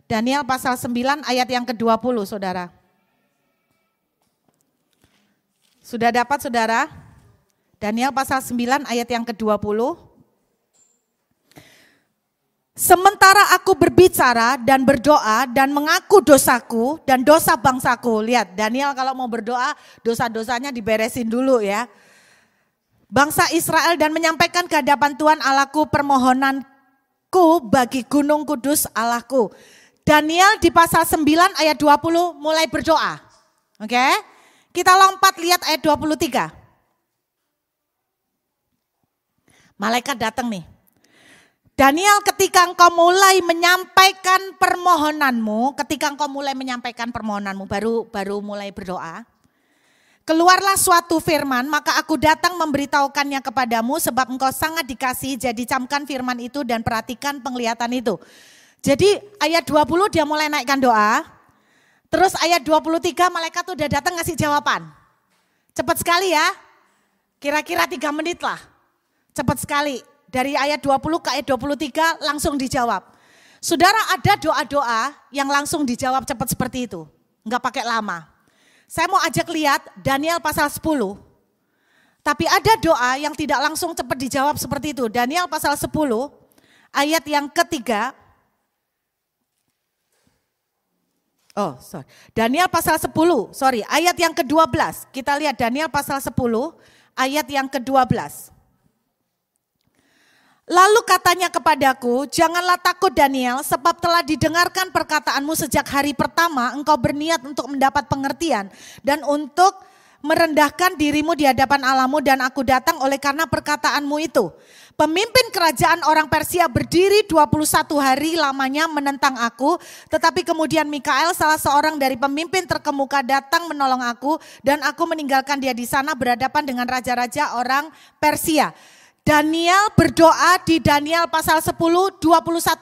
Daniel pasal 9 ayat yang ke-20 saudara. Sudah dapat saudara? Daniel pasal 9 ayat yang ke-20. Sementara aku berbicara dan berdoa dan mengaku dosaku dan dosa bangsaku. Lihat Daniel kalau mau berdoa dosa-dosanya diberesin dulu ya. Bangsa Israel dan menyampaikan ke hadapan Tuhan Allahku permohonanku bagi gunung kudus Allahku. Daniel di pasal 9 ayat 20 mulai berdoa. Oke? Kita lompat lihat ayat 23. Malaikat datang nih. Daniel, ketika engkau mulai menyampaikan permohonanmu, baru mulai berdoa. Keluarlah suatu firman, maka aku datang memberitahukannya kepadamu sebab engkau sangat dikasihi, jadi camkan firman itu dan perhatikan penglihatan itu. Jadi ayat 20 dia mulai naikkan doa, terus ayat 23 malaikat udah datang ngasih jawaban. Cepat sekali ya, kira-kira 3 menit lah, cepat sekali. Dari ayat 20 ke ayat 23 langsung dijawab. Saudara, ada doa-doa yang langsung dijawab cepat seperti itu, enggak pakai lama. Saya mau ajak lihat Daniel pasal 10. Tapi ada doa yang tidak langsung cepat dijawab seperti itu. Daniel pasal 10 ayat yang ketiga. Daniel pasal 10, ayat yang ke-12. Kita lihat Daniel pasal 10 ayat yang ke-12. Lalu katanya kepadaku, janganlah takut Daniel, sebab telah didengarkan perkataanmu sejak hari pertama engkau berniat untuk mendapat pengertian dan untuk merendahkan dirimu di hadapan Allahmu, dan aku datang oleh karena perkataanmu itu. Pemimpin kerajaan orang Persia berdiri 21 hari lamanya menentang aku, tetapi kemudian Mikael salah seorang dari pemimpin terkemuka datang menolong aku dan aku meninggalkan dia di sana berhadapan dengan raja-raja orang Persia. Daniel berdoa di Daniel pasal 10, 21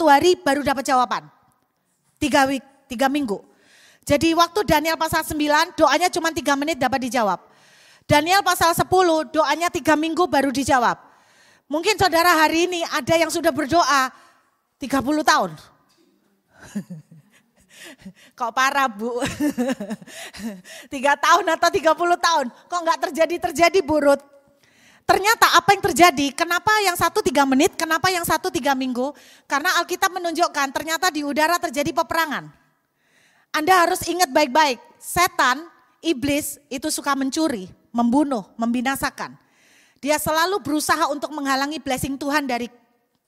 hari baru dapat jawaban. 3 minggu. Jadi waktu Daniel pasal 9 doanya cuma 3 menit dapat dijawab. Daniel pasal 10 doanya 3 minggu baru dijawab. Mungkin saudara hari ini ada yang sudah berdoa 30 tahun. Kok parah Bu? 3 tahun atau 30 tahun. Kok enggak terjadi Bu Ruth? Ternyata apa yang terjadi, kenapa yang satu 3 menit, kenapa yang satu 3 minggu? Karena Alkitab menunjukkan ternyata di udara terjadi peperangan. Anda harus ingat baik-baik, setan, iblis itu suka mencuri, membunuh, membinasakan. Dia selalu berusaha untuk menghalangi blessing Tuhan dari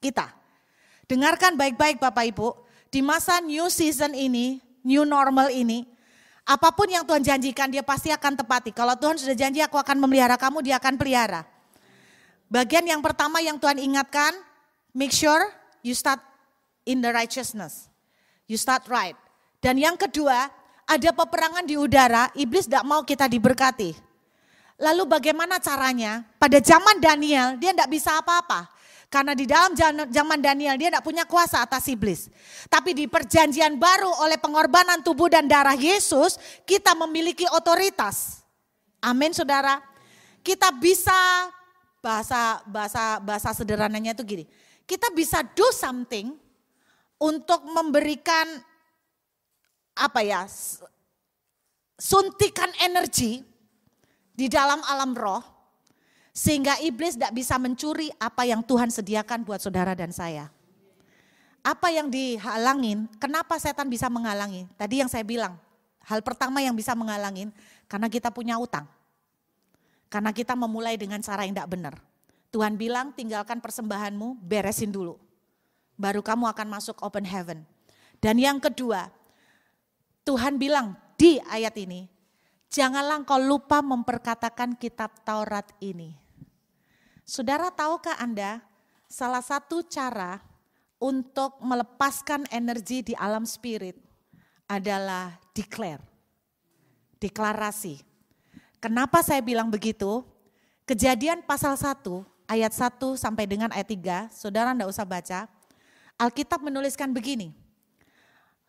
kita. Dengarkan baik-baik Bapak Ibu, di masa new season ini, new normal ini, apapun yang Tuhan janjikan dia pasti akan tepati. Kalau Tuhan sudah janji aku akan memelihara kamu, dia akan pelihara. Bagian yang pertama yang Tuhan ingatkan, make sure you start in the righteousness. You start right. Dan yang kedua, ada peperangan di udara, iblis tidak mau kita diberkati. Lalu bagaimana caranya? Pada zaman Daniel dia tidak bisa apa-apa. Karena di dalam zaman Daniel dia tidak punya kuasa atas iblis. Tapi di perjanjian baru oleh pengorbanan tubuh dan darah Yesus, kita memiliki otoritas. Amin saudara. Kita bisa, bahasa sederhananya itu gini. Kita bisa do something untuk memberikan suntikan energi di dalam alam roh, sehingga iblis tidak bisa mencuri apa yang Tuhan sediakan buat saudara dan saya. Apa yang dihalangin, kenapa setan bisa menghalangi? Tadi yang saya bilang, hal pertama yang bisa menghalangin, karena kita punya utang. Karena kita memulai dengan cara yang tidak benar. Tuhan bilang tinggalkan persembahanmu, beresin dulu. Baru kamu akan masuk open heaven. Dan yang kedua, Tuhan bilang di ayat ini, janganlah engkau lupa memperkatakan kitab Taurat ini. Saudara tahukah Anda, salah satu cara untuk melepaskan energi di alam spirit adalah declare, deklarasi. Kenapa saya bilang begitu? Kejadian pasal 1 ayat 1 sampai dengan ayat 3, saudara enggak usah baca. Alkitab menuliskan begini,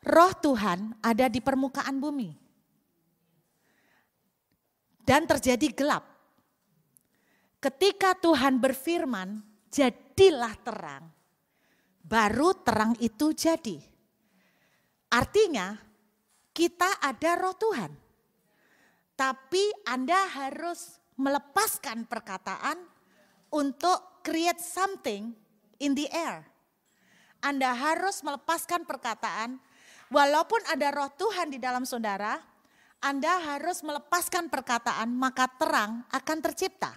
Roh Tuhan ada di permukaan bumi. Dan terjadi gelap. Ketika Tuhan berfirman, jadilah terang. Baru terang itu jadi. Artinya kita ada roh Tuhan. Tapi Anda harus melepaskan perkataan untuk create something in the air. Anda harus melepaskan perkataan, walaupun ada roh Tuhan di dalam saudara, Anda harus melepaskan perkataan, maka terang akan tercipta.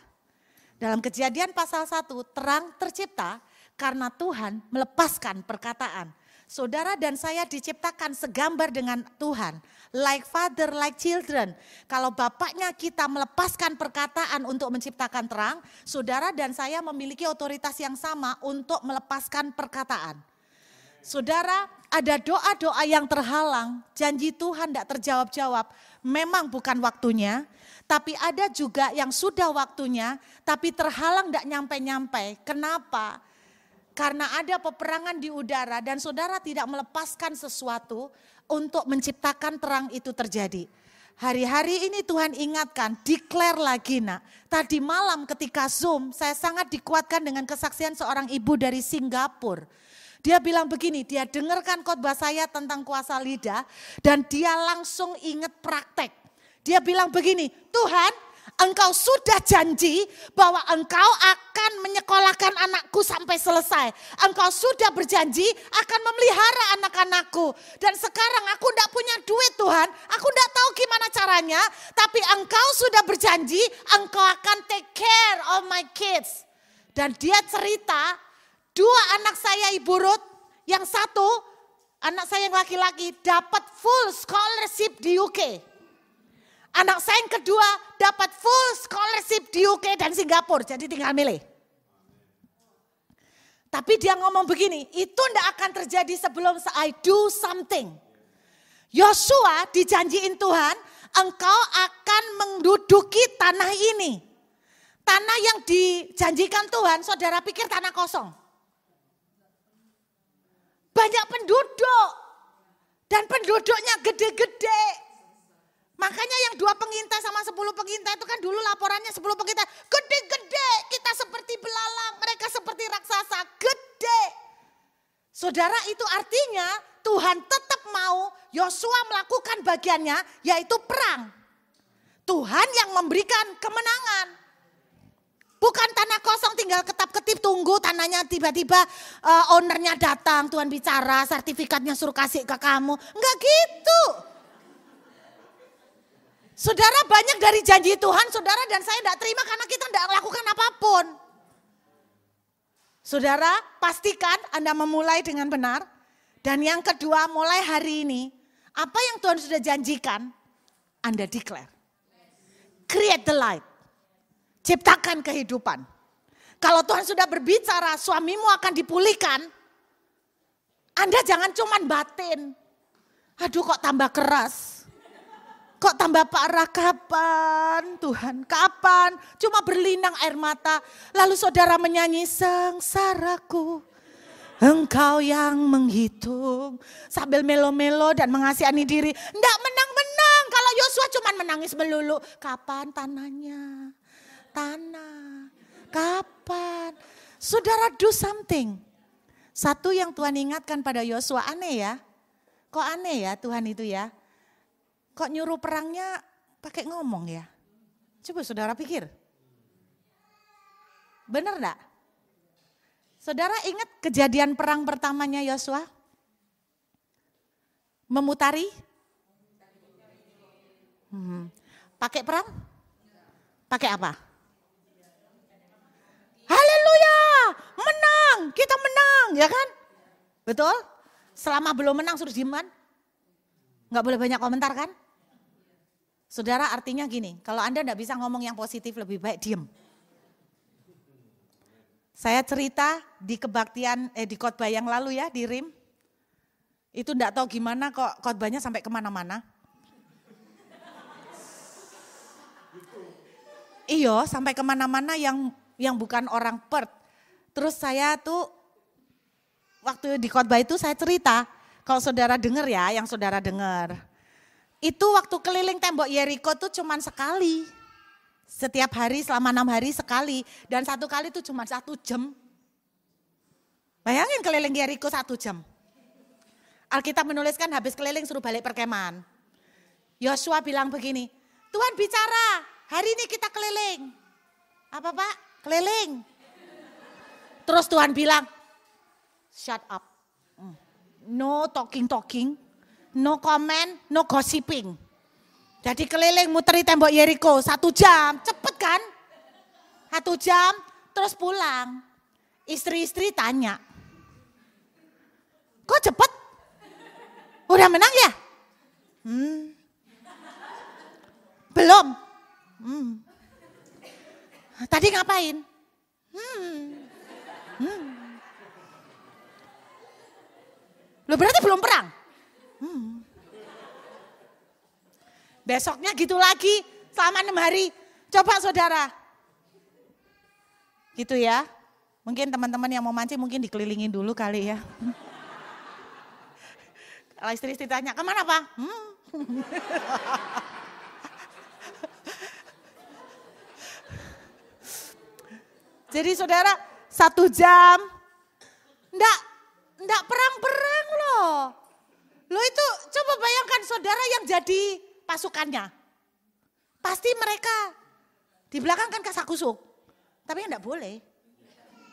Dalam Kejadian pasal 1, terang tercipta karena Tuhan melepaskan perkataan. Saudara dan saya diciptakan segambar dengan Tuhan. Like father, like children. Kalau bapaknya kita melepaskan perkataan untuk menciptakan terang, saudara dan saya memiliki otoritas yang sama untuk melepaskan perkataan. Saudara, ada doa-doa yang terhalang, janji Tuhan tidak terjawab-jawab, memang bukan waktunya, tapi ada juga yang sudah waktunya, tapi terhalang tidak nyampe-nyampe. Kenapa? Karena ada peperangan di udara dan saudara tidak melepaskan sesuatu untuk menciptakan terang itu terjadi. Hari-hari ini Tuhan ingatkan, declare lagi nak. Tadi malam ketika Zoom, saya sangat dikuatkan dengan kesaksian seorang ibu dari Singapura. Dia bilang begini, dia dengarkan khotbah saya tentang kuasa lidah dan dia langsung ingat praktek. Dia bilang begini, Tuhan, Engkau sudah janji bahwa Engkau akan menyekolahkan anakku sampai selesai. Engkau sudah berjanji akan memelihara anak-anakku. Dan sekarang aku tidak punya duit Tuhan, aku tidak tahu gimana caranya. Tapi Engkau sudah berjanji, Engkau akan take care of my kids. Dan dia cerita, 2 anak saya Ibu Ruth, yang satu anak saya yang laki-laki dapat full scholarship di UK. Anak saya yang kedua dapat full scholarship di UK dan Singapura, jadi tinggal milih. Tapi dia ngomong begini, itu tidak akan terjadi sebelum I do something. Yosua dijanjiin Tuhan, engkau akan menduduki tanah ini. Tanah yang dijanjikan Tuhan, saudara pikir tanah kosong. Banyak penduduk dan penduduknya gede-gede. Makanya yang 2 pengintai sama 10 pengintai itu kan dulu laporannya 10 pengintai. Gede-gede, kita seperti belalang, mereka seperti raksasa, gede. Saudara, itu artinya Tuhan tetap mau Yosua melakukan bagiannya, yaitu perang. Tuhan yang memberikan kemenangan. Bukan tanah kosong tinggal ketap-ketip tunggu tanahnya tiba-tiba ownernya datang, Tuhan bicara, sertifikatnya suruh kasih ke kamu. Enggak gitu. Saudara, banyak dari janji Tuhan saudara dan saya tidak terima karena kita tidak melakukan apapun. Saudara, pastikan Anda memulai dengan benar. Dan yang kedua, mulai hari ini, apa yang Tuhan sudah janjikan, Anda declare. Create the light. Ciptakan kehidupan. Kalau Tuhan sudah berbicara, suamimu akan dipulihkan. Anda jangan cuman batin. Aduh, kok tambah keras. Kok tambah parah, kapan Tuhan, kapan? Cuma berlinang air mata. Lalu saudara menyanyi, sengsaraku, Engkau yang menghitung. Sambil melo-melo dan mengasihani diri. Nggak menang-menang, kalau Yosua cuma menangis melulu. Kapan tanahnya? Tanah, kapan? Saudara, do something. Satu yang Tuhan ingatkan pada Yosua, aneh ya. Kok aneh ya Tuhan itu ya? Kok nyuruh perangnya pakai ngomong ya? Coba saudara pikir. Benar enggak? Saudara ingat kejadian perang pertamanya Yosua? Memutari? Pakai perang? Pakai apa? Haleluya! Menang! Kita menang, ya kan? Betul? Selama belum menang suruh dieman? Enggak boleh banyak komentar kan? Saudara, artinya gini, kalau Anda enggak bisa ngomong yang positif, lebih baik diem. Saya cerita di kebaktian, di khotbah yang lalu ya, di RIM. Itu enggak tahu gimana kok khotbahnya sampai kemana-mana. Iya, sampai kemana-mana yang bukan orang Perth. Terus saya tuh, waktu di khotbah itu saya cerita, kalau saudara dengar ya, yang saudara dengar. Itu waktu keliling tembok Yeriko tuh cuma sekali. Setiap hari selama 6 hari sekali. Dan satu kali tuh cuma 1 jam. Bayangin keliling Yeriko 1 jam. Alkitab menuliskan habis keliling suruh balik perkemahan. Yosua bilang begini, Tuhan bicara, hari ini kita keliling. Apa Pak? Keliling. Terus Tuhan bilang, shut up. No talking, no comment, no gossiping. Jadi keliling muteri tembok Yeriko 1 jam, cepet kan? 1 jam, terus pulang. Istri-istri tanya, kok cepet? Udah menang ya? Belum. Tadi ngapain? Loh berarti belum perang? Besoknya gitu lagi selama 6 hari. Coba saudara. Gitu ya. Mungkin teman-teman yang mau mancing mungkin dikelilingin dulu kali ya. Kalau istri-istri tanya, kemana Pak? Jadi saudara 1 jam. Enggak perang-perang loh. Loh itu coba bayangkan saudara yang jadi pasukannya. Pasti mereka di belakang kan kasak-kusuk. Tapi enggak boleh.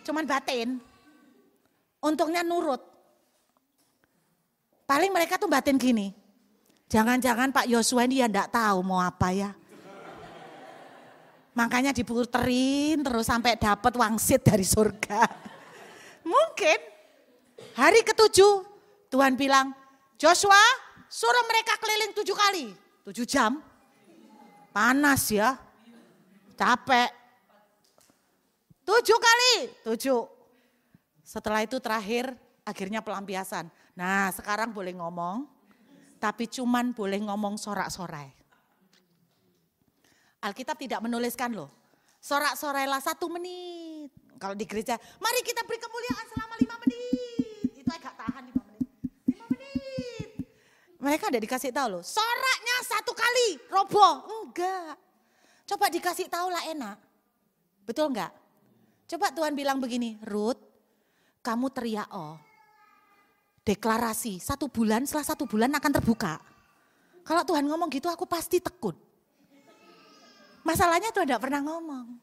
Cuman batin. Untungnya nurut. Paling mereka tuh batin gini. Jangan-jangan Pak Yosua ini ya enggak tahu mau apa ya. Makanya diputerin terus sampai dapat wangsit dari surga. Mungkin hari ke-7 Tuhan bilang, Joshua suruh mereka keliling 7 kali. 7 jam. Panas ya. Capek. 7 kali. 7. Setelah itu terakhir akhirnya pelampiasan. Nah sekarang boleh ngomong. Tapi cuman boleh ngomong sorak-sorai. Alkitab tidak menuliskan loh. Sorak-sorailah 1 menit. Kalau di gereja, mari kita beri kemuliaan selama 5 menit. Itu agak tahan 5 menit. 5 menit. Mereka tidak dikasih tahu loh. Soraknya 1 kali, roboh. Enggak. Coba dikasih tahu lah enak. Betul enggak? Coba Tuhan bilang begini, Ruth, kamu teriak deklarasi 1 bulan, setelah 1 bulan akan terbuka. Kalau Tuhan ngomong gitu aku pasti tekun. Masalahnya Tuhan tidak pernah ngomong.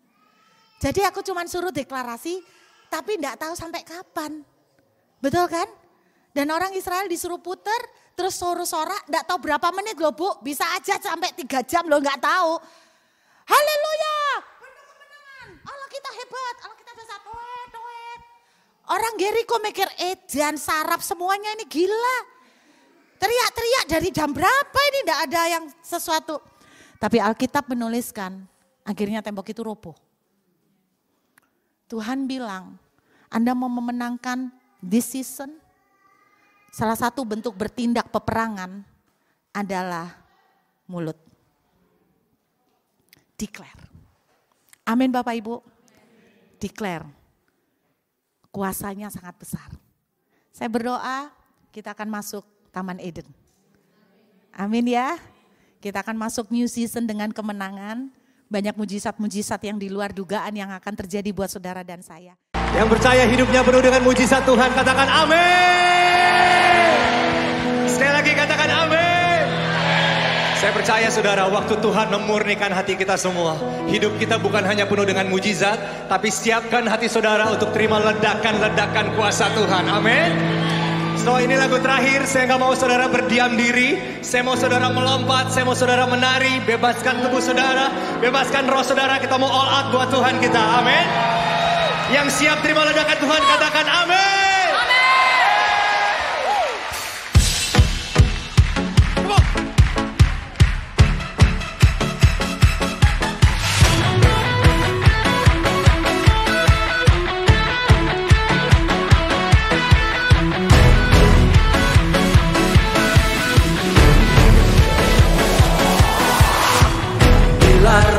Jadi aku cuma suruh deklarasi, tapi tidak tahu sampai kapan. Betul kan? Dan orang Israel disuruh puter Terus suruh sorak, enggak tahu berapa menit loh Bu. Bisa aja sampai 3 jam loh, enggak tahu. Haleluya. Menang-menangan. Allah kita hebat, Allah kita dasar. Orang Jericho mikir, edan, sarap semuanya ini gila. Teriak-teriak dari jam berapa ini enggak ada yang sesuatu. Tapi Alkitab menuliskan, akhirnya tembok itu roboh. Tuhan bilang, Anda mau memenangkan this season? Salah satu bentuk bertindak peperangan adalah mulut. Declare. Amin Bapak Ibu. Declare. Kuasanya sangat besar. Saya berdoa kita akan masuk Taman Eden. Amin ya. Kita akan masuk new season dengan kemenangan. Banyak mujizat-mujizat yang di luar dugaan yang akan terjadi buat saudara dan saya. Yang percaya hidupnya penuh dengan mujizat Tuhan, katakan amin. Sekali lagi katakan amin. Saya percaya saudara, waktu Tuhan memurnikan hati kita semua. Hidup kita bukan hanya penuh dengan mujizat, tapi siapkan hati saudara untuk terima ledakan-ledakan kuasa Tuhan. Amin. So ini lagu terakhir, saya gak mau saudara berdiam diri. Saya mau saudara melompat, saya mau saudara menari. Bebaskan tubuh saudara, bebaskan roh saudara. Kita mau all out buat Tuhan kita. Amin. Yang siap terima ledakan Tuhan, katakan amin.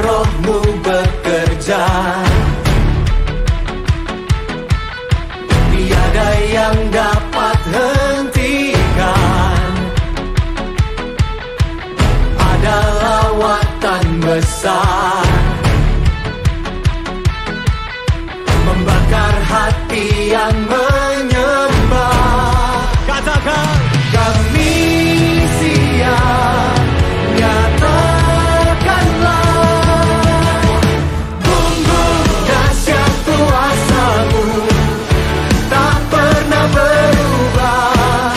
Rohmu bekerja, tiada yang dapat hentikan. Ada lawatan besar membakar hati yang menyembah. Katakan kami siap, nyatakanlah berubah.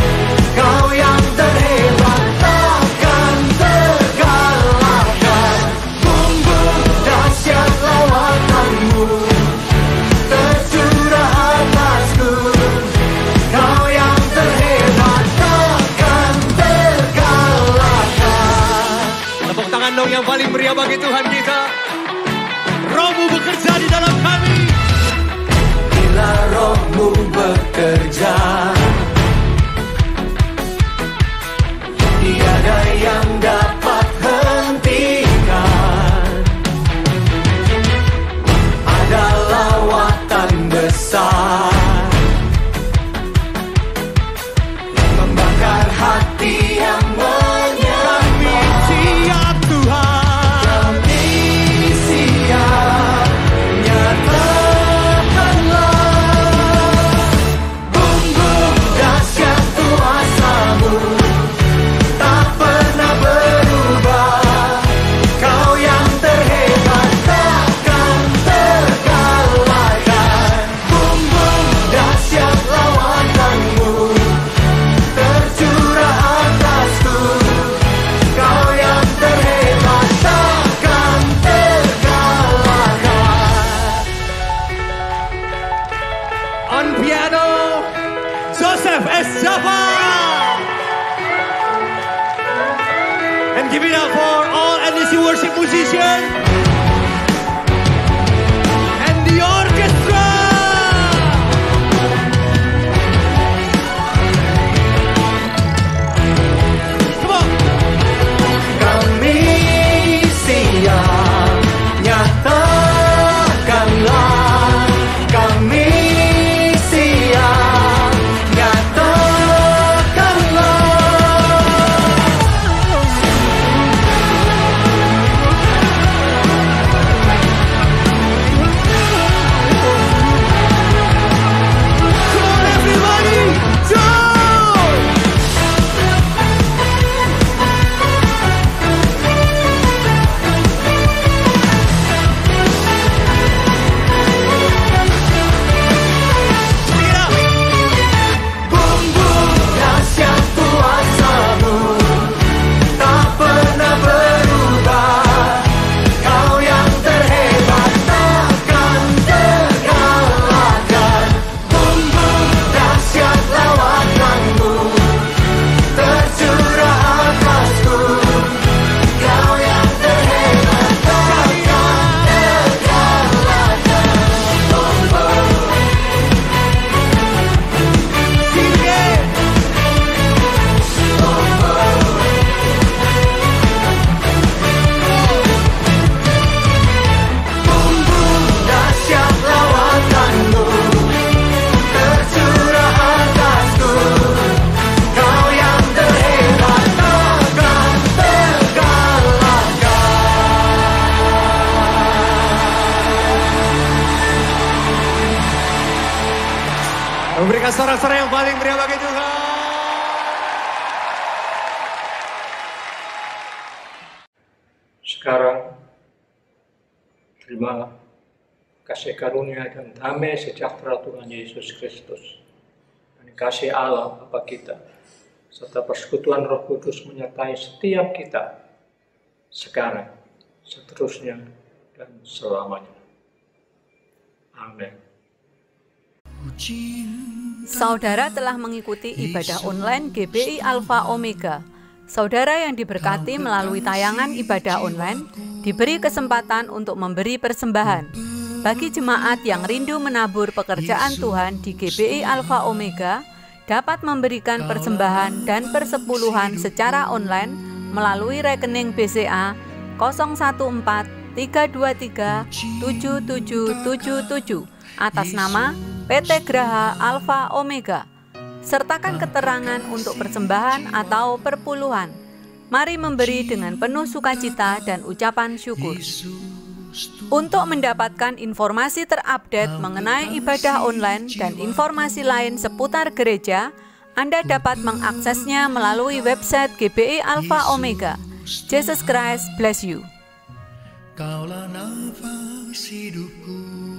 Kau yang terhebat takkan terkalahkan. Bumbung dahsyat lawatanmu tercurah atasku. Kau yang terhebat takkan terkalahkan. Tepuk tangan dong yang paling meriah bagi Tuhan kita. Rohmu bekerja di dalam kami. Bila rohmu bekerja, tiada yang dapat hentikan. Ada lawatan besar membakar hati yang menyembah. Siap Tuhan. Kami siap, nyatakanlah bumbung dahsyat kuasa-Mu tak pernah berubah. Kau yang terhebat takkan terkalahkan. Bumbung dahsyat lawatanmu tercurah atasku. Kau yang terhebat takkan terkalahkan. On piano, Joseph S. Java. And give it up for all NDC worship musicians and the orchestra. Come on. Kami siap, nyatakanlah. Kami siap, nyatakanlah. Berikan sorak-sorai yang paling meriah bagi Tuhan. Sekarang, terimalah kasih karunia dan damai sejahtera Tuhan Yesus Kristus, dan kasih Allah Bapa kita, serta persekutuan Roh Kudus menyertai setiap kita, sekarang, seterusnya, dan selamanya. Amin. Saudara telah mengikuti ibadah online GBI Alpha Omega. Saudara yang diberkati melalui tayangan ibadah online diberi kesempatan untuk memberi persembahan. Bagi jemaat yang rindu menabur pekerjaan Tuhan di GBI Alpha Omega, dapat memberikan persembahan dan persepuluhan secara online melalui rekening BCA 014-323-7777 atas nama PT Graha Alpha Omega. Sertakan keterangan untuk persembahan atau perpuluhan. Mari memberi dengan penuh sukacita dan ucapan syukur. Untuk mendapatkan informasi terupdate mengenai ibadah online dan informasi lain seputar gereja, Anda dapat mengaksesnya melalui website GBI Alpha Omega. Jesus Christ bless you. Kaulah nafas hidupku.